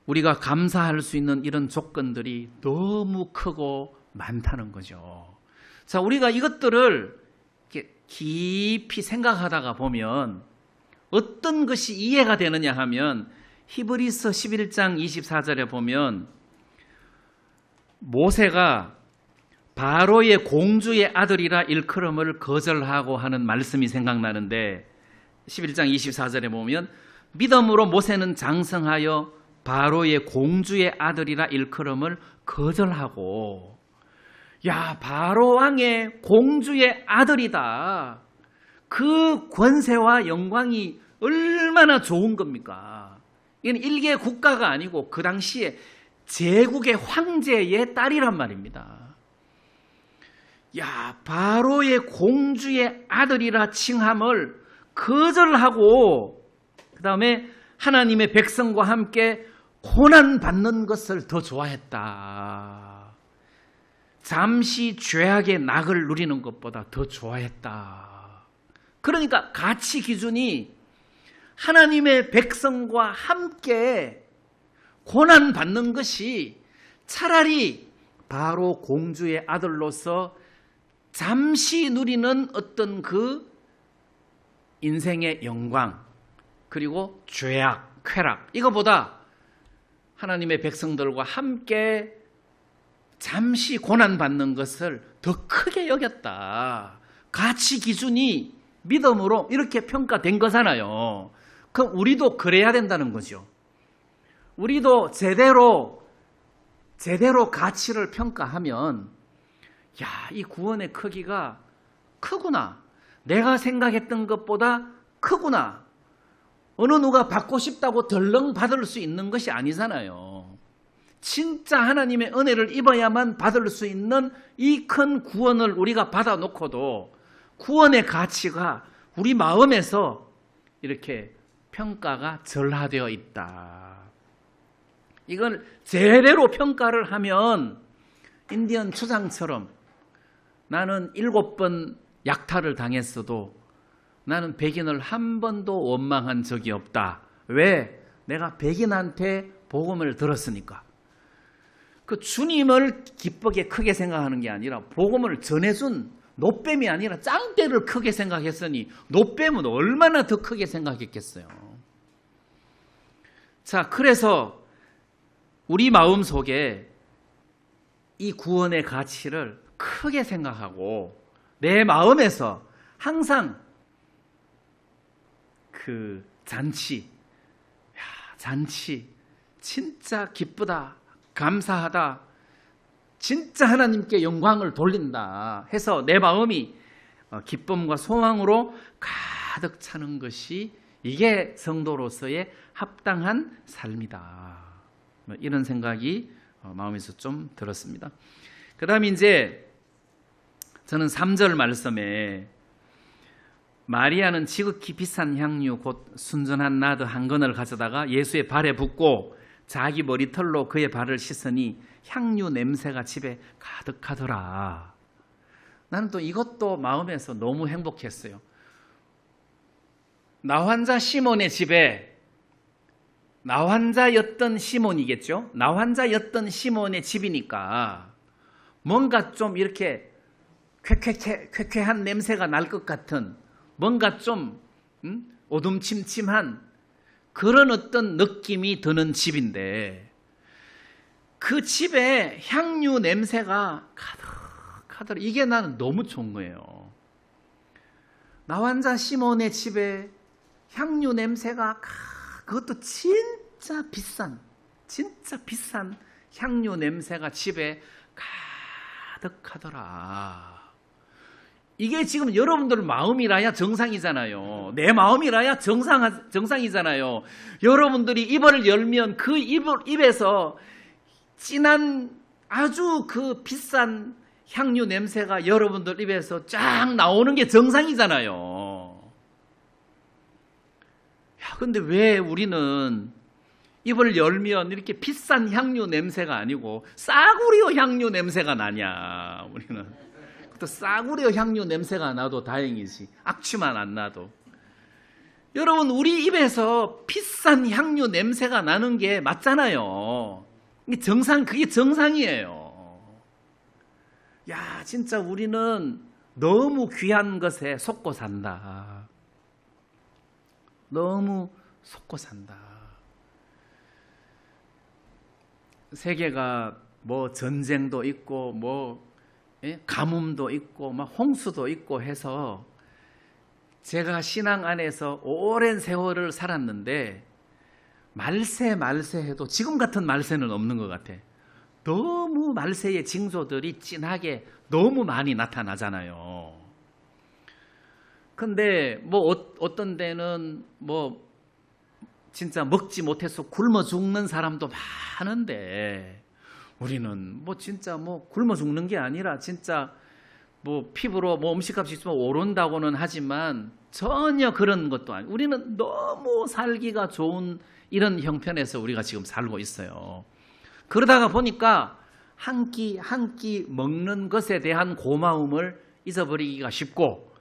우리가 감사할 수 있는 이런 조건들이 너무 크고 많다는 거죠. 자, 우리가 이것들을 이렇게 깊이 생각하다가 보면 어떤 것이 이해가 되느냐 하면 히브리서 11장 24절에 보면 모세가 바로의 공주의 아들이라 일컬음을 거절하고 하는 말씀이 생각나는데, 11장 24절에 보면 믿음으로 모세는 장성하여 바로의 공주의 아들이라 일컬음을 거절하고, 야, 바로 왕의 공주의 아들이다. 그 권세와 영광이 얼마나 좋은 겁니까? 이건 일개 국가가 아니고 그 당시에 제국의 황제의 딸이란 말입니다. 야, 바로의 공주의 아들이라 칭함을 거절하고 그 다음에 하나님의 백성과 함께 고난받는 것을 더 좋아했다. 잠시 죄악의 낙을 누리는 것보다 더 좋아했다. 그러니까 가치 기준이 하나님의 백성과 함께 고난받는 것이 차라리 바로 공주의 아들로서 잠시 누리는 어떤 그 인생의 영광, 그리고 죄악, 쾌락, 이거보다 하나님의 백성들과 함께 잠시 고난받는 것을 더 크게 여겼다. 가치 기준이 믿음으로 이렇게 평가된 거잖아요. 그럼 우리도 그래야 된다는 거죠. 우리도 제대로 가치를 평가하면, 야, 이 구원의 크기가 크구나. 내가 생각했던 것보다 크구나. 어느 누가 받고 싶다고 덜렁 받을 수 있는 것이 아니잖아요. 진짜 하나님의 은혜를 입어야만 받을 수 있는 이 큰 구원을 우리가 받아놓고도 구원의 가치가 우리 마음에서 이렇게 평가가 절하되어 있다. 이걸 제대로 평가를 하면 인디언 추장처럼 나는 7번 약탈을 당했어도 나는 백인을 한 번도 원망한 적이 없다. 왜? 내가 백인한테 복음을 들었으니까. 그 주님을 기쁘게 크게 생각하는 게 아니라 복음을 전해준 노뱀이 아니라 짱떼를 크게 생각했으니 노뱀은 얼마나 더 크게 생각했겠어요. 자, 그래서 우리 마음속에 이 구원의 가치를 크게 생각하고 내 마음에서 항상 그 잔치 진짜 기쁘다, 감사하다, 진짜 하나님께 영광을 돌린다 해서 내 마음이 기쁨과 소망으로 가득 차는 것이 이게 성도로서의 합당한 삶이다. 이런 생각이 마음에서 좀 들었습니다. 그 다음에 이제 저는 3절 말씀에 마리아는 지극히 비싼 향유 곧 순전한 나드 한 건을 가져다가 예수의 발에 붓고 자기 머리털로 그의 발을 씻으니 향유 냄새가 집에 가득하더라. 나는 또 이것도 마음에서 너무 행복했어요. 나 환자 시몬의 집에 나환자였던 시몬이겠죠. 나환자였던 시몬의 집이니까 뭔가 좀 이렇게 쾌쾌한 냄새가 날 것 같은, 뭔가 좀 오둠침침한 그런 어떤 느낌이 드는 집인데, 그 집에 향유 냄새가 가득하더라. 이게 나는 너무 좋은 거예요. 나환자 시몬의 집에 향유 냄새가, 그것도 진짜 비싼 향유 냄새가 집에 가득하더라. 이게 지금 여러분들 마음이라야 정상이잖아요. 내 마음이라야 정상이잖아요. 여러분들이 입을 열면 그 입에서 진한 아주 그 비싼 향유 냄새가 여러분들 입에서 쫙 나오는 게 정상이잖아요. 야, 근데 왜 우리는 입을 열면 이렇게 비싼 향유 냄새가 아니고 싸구려 향유 냄새가 나냐? 우리는 또 싸구려 향유 냄새가 나도 다행이지, 악취만 안 나도. 여러분, 우리 입에서 비싼 향유 냄새가 나는 게 맞잖아요. 그게 정상이에요. 야, 진짜 우리는 너무 귀한 것에 속고 산다. 너무 속고 산다. 세계가 뭐 전쟁도 있고 뭐 가뭄도 있고 막 홍수도 있고 해서 제가 신앙 안에서 오랜 세월을 살았는데 말세 해도 지금 같은 말세는 없는 것 같아. 너무 말세의 징조들이 진하게 너무 많이 나타나잖아요. 근데 뭐 어떤 데는 뭐 진짜 먹지 못해서 굶어 죽는 사람도 많은데, 우리는 뭐 진짜 뭐 굶어 죽는 게 아니라 진짜 뭐 피부로 뭐 음식값이 좀 오른다고는 하지만 전혀 그런 것도 아니고, 우리는 너무 살기가 좋은 이런 형편에서 우리가 지금 살고 있어요. 그러다가 보니까 한 끼 한 끼 먹는 것에 대한 고마움을 잊어버리기가 쉽고,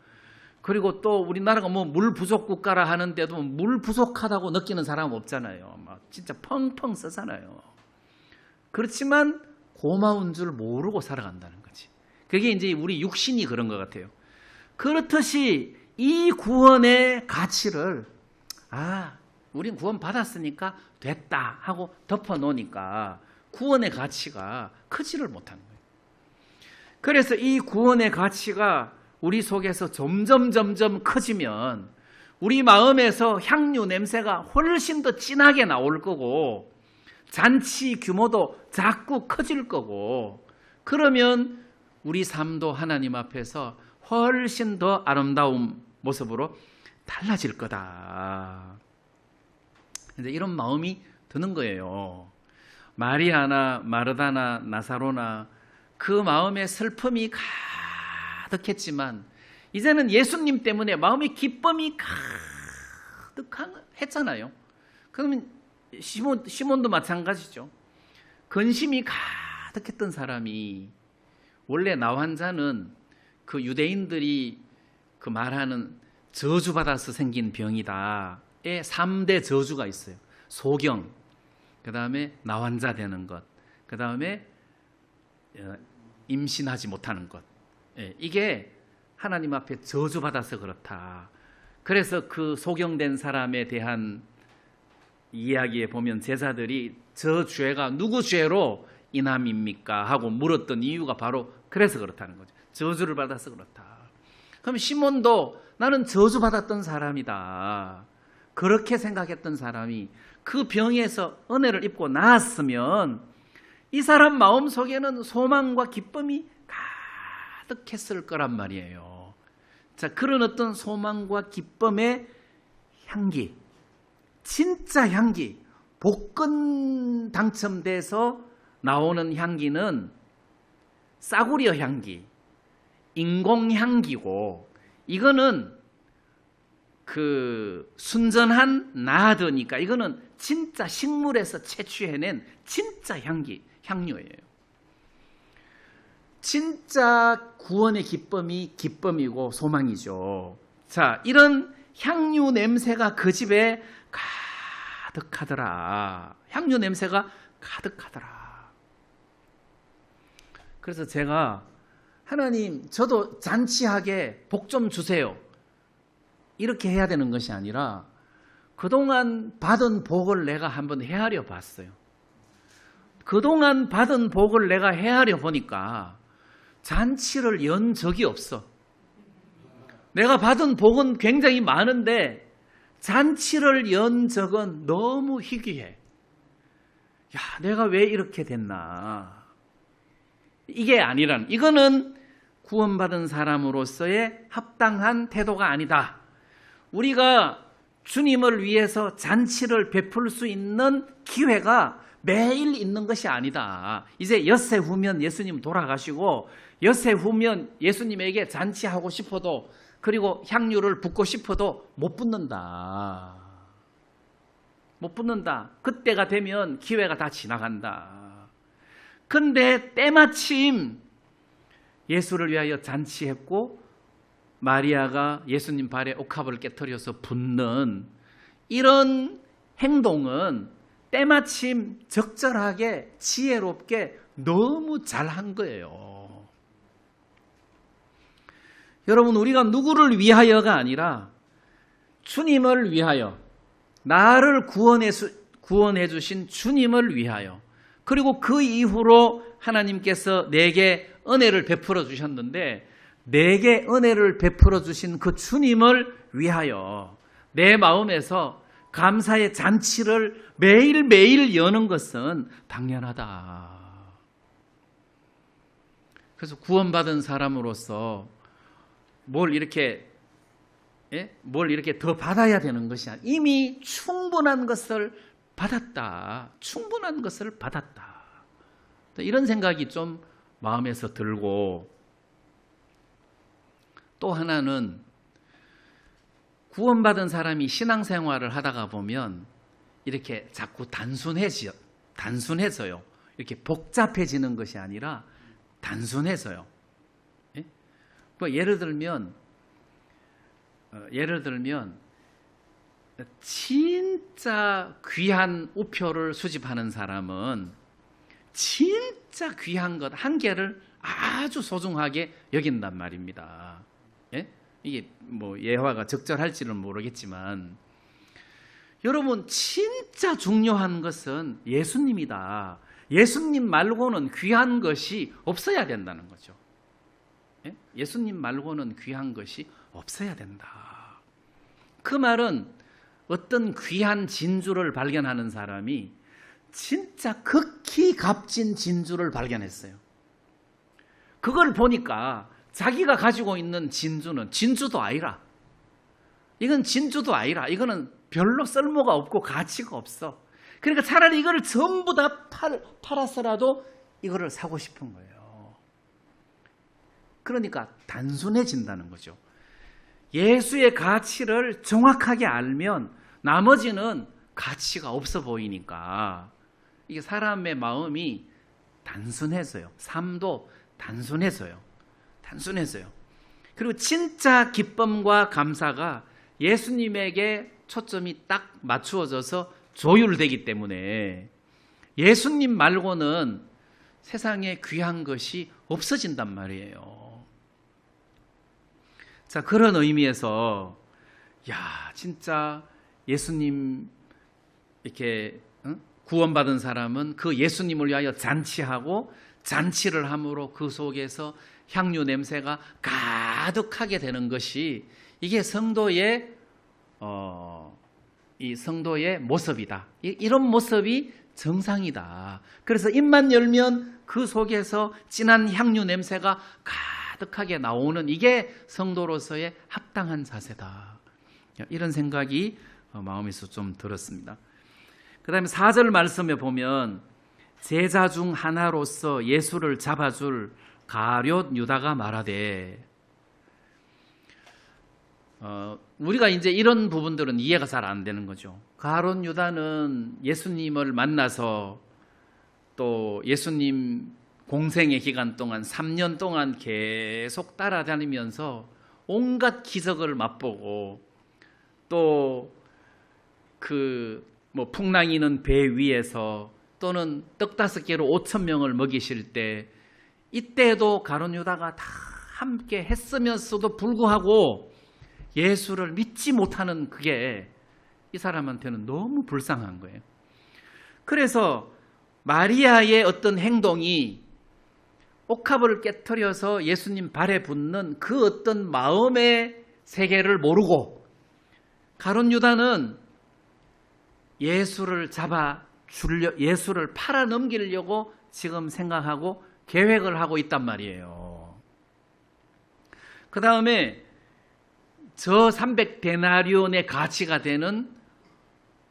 그리고 또 우리나라가 뭐 물 부족 국가라 하는데도 물 부족하다고 느끼는 사람은 없잖아요. 막 진짜 펑펑 쓰잖아요. 그렇지만 고마운 줄 모르고 살아간다는 거지. 그게 이제 우리 육신이 그런 것 같아요. 그렇듯이 이 구원의 가치를, 우린 구원 받았으니까 됐다 하고 덮어놓으니까 구원의 가치가 크지를 못하는 거예요. 그래서 이 구원의 가치가 우리 속에서 점점 커지면 우리 마음에서 향유 냄새가 훨씬 더 진하게 나올 거고, 잔치 규모도 자꾸 커질 거고, 그러면 우리 삶도 하나님 앞에서 훨씬 더 아름다운 모습으로 달라질 거다. 이제 이런 마음이 드는 거예요. 마리아나 마르다나 나사로나 그 마음의 슬픔이 가득했지만 이제는 예수님 때문에 마음의 기쁨이 가득했잖아요. 그러면 시몬도 마찬가지죠. 근심이 가득했던 사람이, 원래 나환자는 그 유대인들이 그 말하는 저주받아서 생긴 병이다의 3대 저주가 있어요. 소경, 그 다음에 나환자 되는 것, 그 다음에 임신하지 못하는 것. 이게 하나님 앞에 저주받아서 그렇다. 그래서 그 소경된 사람에 대한 이야기에 보면 제자들이 저 죄가 누구 죄로 인함입니까? 하고 물었던 이유가 바로 그래서 그렇다는 거죠. 저주를 받아서 그렇다. 그럼 시몬도 나는 저주받았던 사람이다, 그렇게 생각했던 사람이 그 병에서 은혜를 입고 나았으면 이 사람 마음속에는 소망과 기쁨이 가득했을 거란 말이에요. 자, 그런 어떤 소망과 기쁨의 향기, 진짜 향기, 복권 당첨돼서 나오는 향기는 싸구려 향기, 인공 향기고, 이거는 그 순전한 나드니까 이거는 진짜 식물에서 채취해낸 진짜 향료예요. 진짜 구원의 기쁨이 기쁨이고 소망이죠. 자, 이런 향유 냄새가 그 집에 가득하더라. 향유 냄새가 가득하더라. 그래서 제가 하나님, 저도 잔치하게 복 좀 주세요, 이렇게 해야 되는 것이 아니라 그동안 받은 복을 내가 한번 헤아려 봤어요. 그동안 받은 복을 내가 헤아려 보니까 잔치를 연 적이 없어. 내가 받은 복은 굉장히 많은데 잔치를 연 적은 너무 희귀해. 야, 내가 왜 이렇게 됐나. 이게 아니란, 이거는 구원받은 사람으로서의 합당한 태도가 아니다. 우리가 주님을 위해서 잔치를 베풀 수 있는 기회가 매일 있는 것이 아니다. 이제 엿새 후면 예수님 돌아가시고 엿새 후면 예수님에게 잔치하고 싶어도, 그리고 향유를 붓고 싶어도 못 붓는다. 못 붓는다. 그때가 되면 기회가 다 지나간다. 근데 때마침 예수를 위하여 잔치했고 마리아가 예수님 발에 옥합을 깨트려서 붓는 이런 행동은 때마침 적절하게 지혜롭게 너무 잘한 거예요. 여러분, 우리가 누구를 위하여가 아니라 주님을 위하여, 나를 구원해 주신 주님을 위하여, 그리고 그 이후로 하나님께서 내게 은혜를 베풀어 주셨는데 내게 은혜를 베풀어 주신 그 주님을 위하여 내 마음에서 감사의 잔치를 매일매일 여는 것은 당연하다. 그래서 구원받은 사람으로서 뭘 이렇게 더 받아야 되는 것이 아니라 이미 충분한 것을 받았다. 충분한 것을 받았다. 이런 생각이 좀 마음에서 들고, 또 하나는 구원받은 사람이 신앙생활을 하다가 보면 이렇게 자꾸 단순해져요. 이렇게 복잡해지는 것이 아니라 단순해져요. 예를 들면 진짜 귀한 우표를 수집하는 사람은 진짜 귀한 것 한 개를 아주 소중하게 여긴단 말입니다. 이게 뭐 예화가 적절할지는 모르겠지만, 여러분, 진짜 중요한 것은 예수님이다. 예수님 말고는 귀한 것이 없어야 된다는 거죠. 예수님 말고는 귀한 것이 없어야 된다. 그 말은 어떤 귀한 진주를 발견하는 사람이 진짜 극히 값진 진주를 발견했어요. 그걸 보니까 자기가 가지고 있는 진주도 아니라, 이건 진주도 아니라, 이거는 별로 쓸모가 없고 가치가 없어. 그러니까 차라리 이거를 전부 다 팔아서라도 이거를 사고 싶은 거예요. 그러니까 단순해진다는 거죠. 예수의 가치를 정확하게 알면 나머지는 가치가 없어 보이니까, 이게 사람의 마음이 단순해서요. 삶도 단순해서요. 그리고 진짜 기쁨과 감사가 예수님에게 초점이 딱 맞추어져서 조율되기 때문에 예수님 말고는 세상에 귀한 것이 없어진단 말이에요. 자, 그런 의미에서 진짜 예수님 이렇게 구원받은 사람은 그 예수님을 위하여 잔치하고 잔치를 함으로 그 속에서 향유 냄새가 가득하게 되는 것이, 이게 성도의 모습이다. 이런 모습이 정상이다. 그래서 입만 열면 그 속에서 진한 향유 냄새가 가득하게 나오는, 이게 성도로서의 합당한 자세다. 이런 생각이 마음에서 좀 들었습니다. 그 다음에 4절 말씀에 보면 제자 중 하나로서 예수를 잡아줄 가룟 유다가 말하되, 우리가 이제 이런 부분들은 이해가 잘 안 되는 거죠. 가룟 유다는 예수님을 만나서 또 예수님 공생의 기간 동안 3년 동안 계속 따라다니면서 온갖 기적을 맛보고 또 그 뭐 풍랑이는 배 위에서 또는 떡 5개로 5,000명을 먹이실 때 이때도 가룟 유다가 다 함께 했으면서도 불구하고 예수를 믿지 못하는 그게 이 사람한테는 너무 불쌍한 거예요. 그래서 마리아의 어떤 행동이 옥합을 깨트려서 예수님 발에 붙는 그 어떤 마음의 세계를 모르고 가룟 유다는 예수를 예수를 팔아 넘기려고 지금 생각하고 계획을 하고 있단 말이에요. 그 다음에 저 300데나리온의 가치가 되는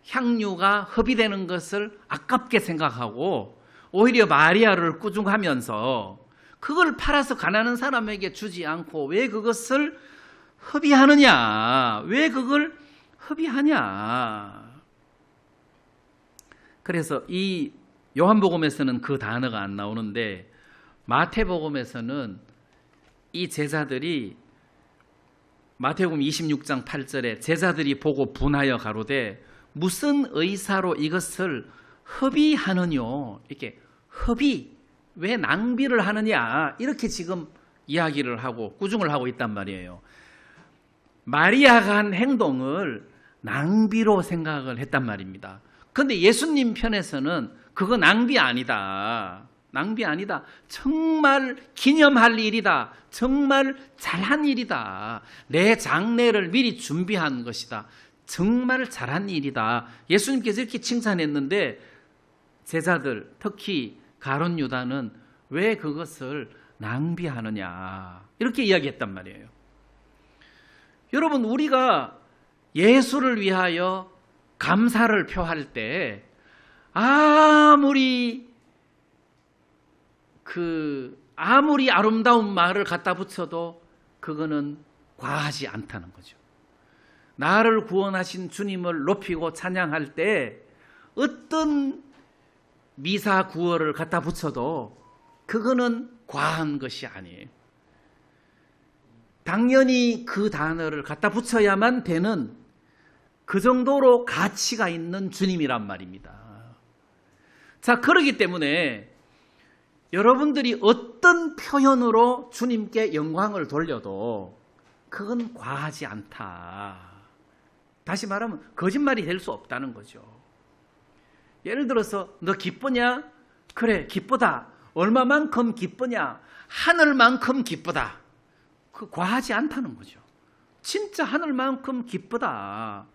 향유가 허비되는 것을 아깝게 생각하고 오히려 마리아를 꾸중하면서 그걸 팔아서 가난한 사람에게 주지 않고 왜 그것을 허비하느냐? 왜 그걸 허비하냐? 그래서 이 요한복음에서는 그 단어가 안 나오는데 마태복음에서는 이 제자들이 마태복음 26장 8절에 제자들이 보고 분하여 가로되 무슨 의사로 이것을 허비하느뇨? 이렇게 허비, 왜 낭비를 하느냐? 이렇게 지금 이야기를 하고 꾸중을 하고 있단 말이에요. 마리아가 한 행동을 낭비로 생각을 했단 말입니다. 그런데 예수님 편에서는 그거 낭비 아니다. 낭비 아니다. 정말 기념할 일이다. 정말 잘한 일이다. 내 장례를 미리 준비한 것이다. 정말 잘한 일이다. 예수님께서 이렇게 칭찬했는데 제자들, 특히 가룟 유다는 왜 그것을 낭비하느냐 이렇게 이야기했단 말이에요. 여러분, 우리가 예수를 위하여 감사를 표할 때 아무리 아름다운 말을 갖다 붙여도 그거는 과하지 않다는 거죠. 나를 구원하신 주님을 높이고 찬양할 때 어떤 미사 구어를 갖다 붙여도 그거는 과한 것이 아니에요. 당연히 그 단어를 갖다 붙여야만 되는 그 정도로 가치가 있는 주님이란 말입니다. 자, 그렇기 때문에 여러분들이 어떤 표현으로 주님께 영광을 돌려도 그건 과하지 않다. 다시 말하면 거짓말이 될 수 없다는 거죠. 예를 들어서 너 기쁘냐? 그래, 기쁘다. 얼마만큼 기쁘냐? 하늘만큼 기쁘다. 그 과하지 않다는 거죠. 진짜 하늘만큼 기쁘다.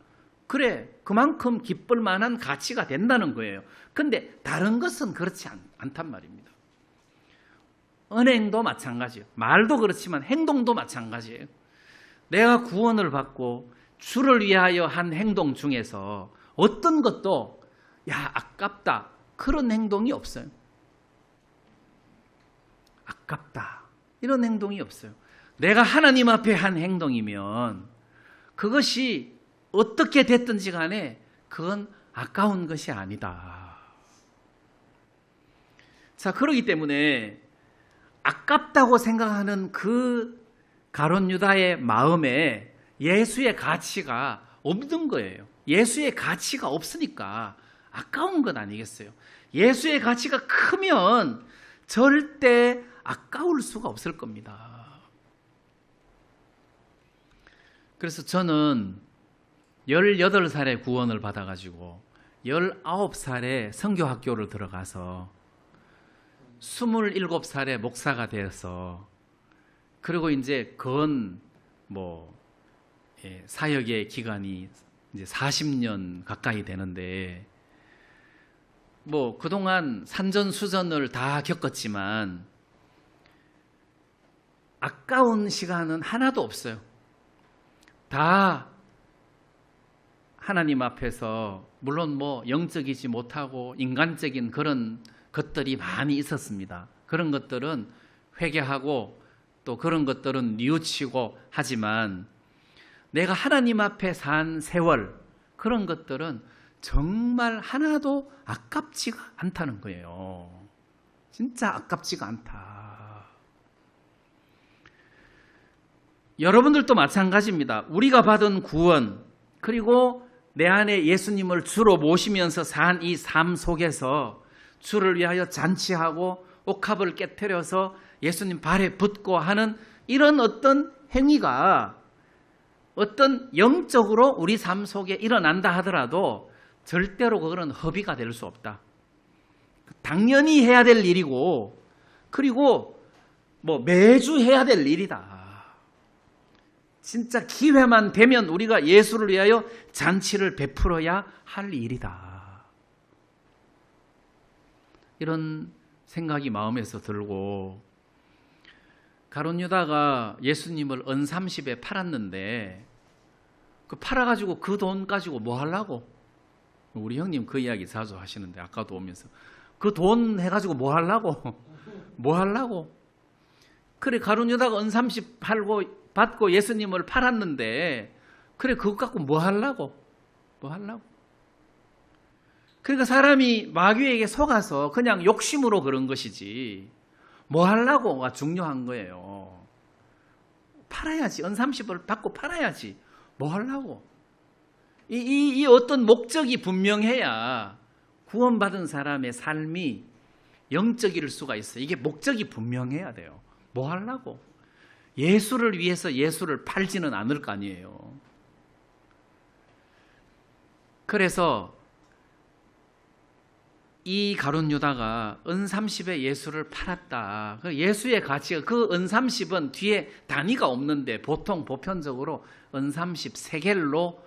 그래, 그만큼 기쁠 만한 가치가 된다는 거예요. 근데 다른 것은 그렇지 않단 말입니다. 언행도 마찬가지예요. 말도 그렇지만 행동도 마찬가지예요. 내가 구원을 받고 주를 위하여 한 행동 중에서 어떤 것도 야, 아깝다. 그런 행동이 없어요. 아깝다. 이런 행동이 없어요. 내가 하나님 앞에 한 행동이면 그것이 어떻게 됐든지 간에 그건 아까운 것이 아니다. 자, 그렇기 때문에 아깝다고 생각하는 그 가룟 유다의 마음에 예수의 가치가 없는 거예요. 예수의 가치가 없으니까 아까운 것 아니겠어요? 예수의 가치가 크면 절대 아까울 수가 없을 겁니다. 그래서 저는 18살에 구원을 받아가지고 19살에 선교학교를 들어가서 27살에 목사가 되어서 그리고 이제 사역의 기간이 이제 40년 가까이 되는데 그동안 산전수전을 다 겪었지만 아까운 시간은 하나도 없어요. 다 하나님 앞에서 물론 영적이지 못하고 인간적인 그런 것들이 많이 있었습니다. 그런 것들은 회개하고 또 그런 것들은 뉘우치고 하지만 내가 하나님 앞에 산 세월 그런 것들은 정말 하나도 아깝지가 않다는 거예요. 진짜 아깝지가 않다. 여러분들도 마찬가지입니다. 우리가 받은 구원 그리고 내 안에 예수님을 주로 모시면서 산 이 삶 속에서 주를 위하여 잔치하고 옥합을 깨트려서 예수님 발에 붓고 하는 이런 어떤 행위가 어떤 영적으로 우리 삶 속에 일어난다 하더라도 절대로 그거는 허비가 될 수 없다. 당연히 해야 될 일이고, 그리고 뭐 매주 해야 될 일이다. 진짜 기회만 되면 우리가 예수를 위하여 잔치를 베풀어야 할 일이다. 이런 생각이 마음에서 들고, 가룟 유다가 예수님을 은30에 팔았는데 그 팔아가지고 그 돈 가지고 뭐 하려고? 우리 형님 그 이야기 자주 하시는데 아까도 오면서 그 돈 해가지고 뭐 하려고? 뭐 하려고? 그래 가룟 유다가 은30 받고 예수님을 팔았는데 그래 그거 갖고 뭐 하려고? 뭐 하려고? 그러니까 사람이 마귀에게 속아서 그냥 욕심으로 그런 것이지 뭐 하려고가 중요한 거예요. 팔아야지. 은30을 받고 팔아야지. 뭐 하려고? 이 어떤 목적이 분명해야 구원받은 사람의 삶이 영적일 수가 있어요. 이게 목적이 분명해야 돼요. 뭐 하려고? 예수를 위해서 예수를 팔지는 않을 거 아니에요. 그래서 이 가룟 유다가 은30에 예수를 팔았다. 예수의 가치가 그 은30은 뒤에 단위가 없는데 보통 보편적으로 은30 세겔로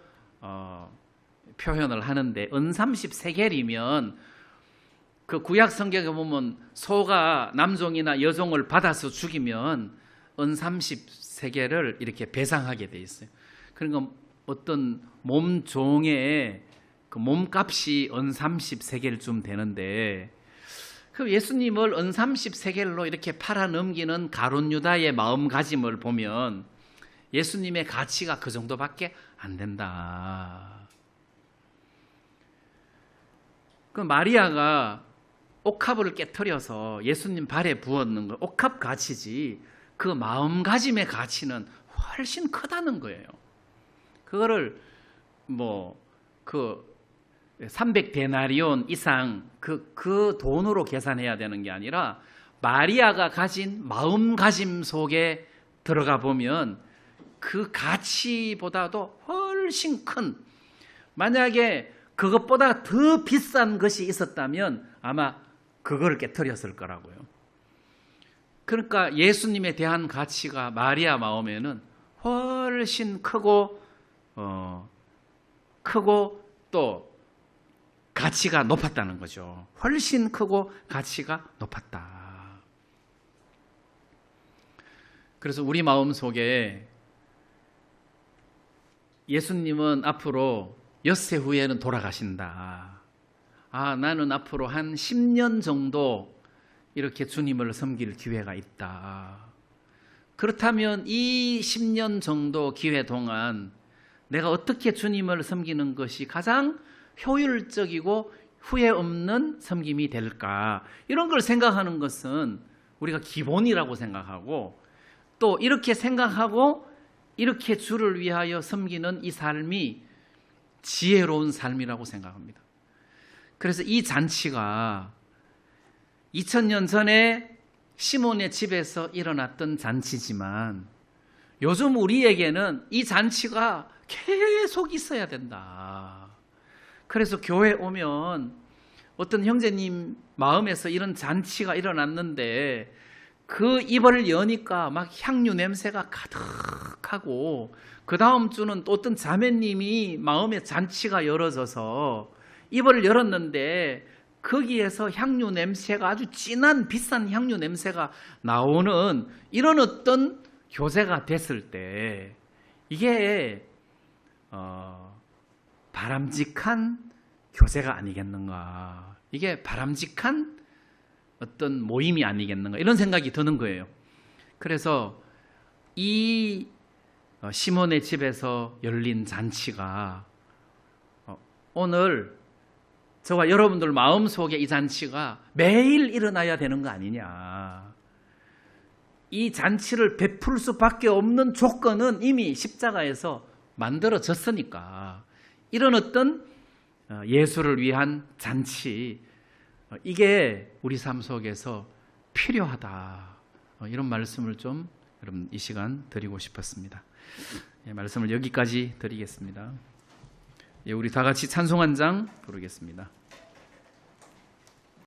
표현을 하는데 은30 세겔이면 그 구약 성경에 보면 소가 남종이나 여종을 받아서 죽이면 은30 세겔을 이렇게 배상하게 돼 있어요. 그러니까 어떤 몸종의 그 몸값이 은30 세겔쯤 되는데 그 예수님을 은30 세겔로 이렇게 팔아 넘기는 가룟 유다의 마음가짐을 보면 예수님의 가치가 그 정도밖에 안 된다. 그 마리아가 옥합을 깨트려서 예수님 발에 부었는 거 옥합 가치지 그 마음가짐의 가치는 훨씬 크다는 거예요. 그거를 그 300데나리온 이상 그 돈으로 계산해야 되는 게 아니라 마리아가 가진 마음가짐 속에 들어가 보면 그 가치보다도 훨씬 큰, 만약에 그것보다 더 비싼 것이 있었다면 아마 그걸 깨트렸을 거라고요. 그러니까 예수님에 대한 가치가 마리아 마음에는 훨씬 크고 또 가치가 높았다는 거죠. 훨씬 크고 가치가 높았다. 그래서 우리 마음속에 예수님은 앞으로 엿새 후에는 돌아가신다. 나는 앞으로 한 10년 정도 이렇게 주님을 섬길 기회가 있다. 그렇다면 이 10년 정도 기회 동안 내가 어떻게 주님을 섬기는 것이 가장 효율적이고 후회 없는 섬김이 될까? 이런 걸 생각하는 것은 우리가 기본이라고 생각하고, 또 이렇게 생각하고 이렇게 주를 위하여 섬기는 이 삶이 지혜로운 삶이라고 생각합니다. 그래서 이 잔치가 2000년 전에 시몬의 집에서 일어났던 잔치지만 요즘 우리에게는 이 잔치가 계속 있어야 된다. 그래서 교회 오면 어떤 형제님 마음에서 이런 잔치가 일어났는데 그 입을 여니까 막 향유 냄새가 가득하고, 그 다음 주는 또 어떤 자매님이 마음에 잔치가 열어져서 입을 열었는데 거기에서 향유 냄새가 아주 진한 비싼 향유 냄새가 나오는 이런 어떤 교제가 됐을 때 이게 바람직한 교제가 아니겠는가, 이게 바람직한 어떤 모임이 아니겠는가, 이런 생각이 드는 거예요. 그래서 이 시몬의 집에서 열린 잔치가 오늘 저와 여러분들 마음속에 이 잔치가 매일 일어나야 되는 거 아니냐. 이 잔치를 베풀 수밖에 없는 조건은 이미 십자가에서 만들어졌으니까 이런 어떤 예수를 위한 잔치, 이게 우리 삶 속에서 필요하다. 이런 말씀을 좀 여러분 이 시간 드리고 싶었습니다. 말씀을 여기까지 드리겠습니다. 우리 다 같이 찬송 한 장 부르겠습니다.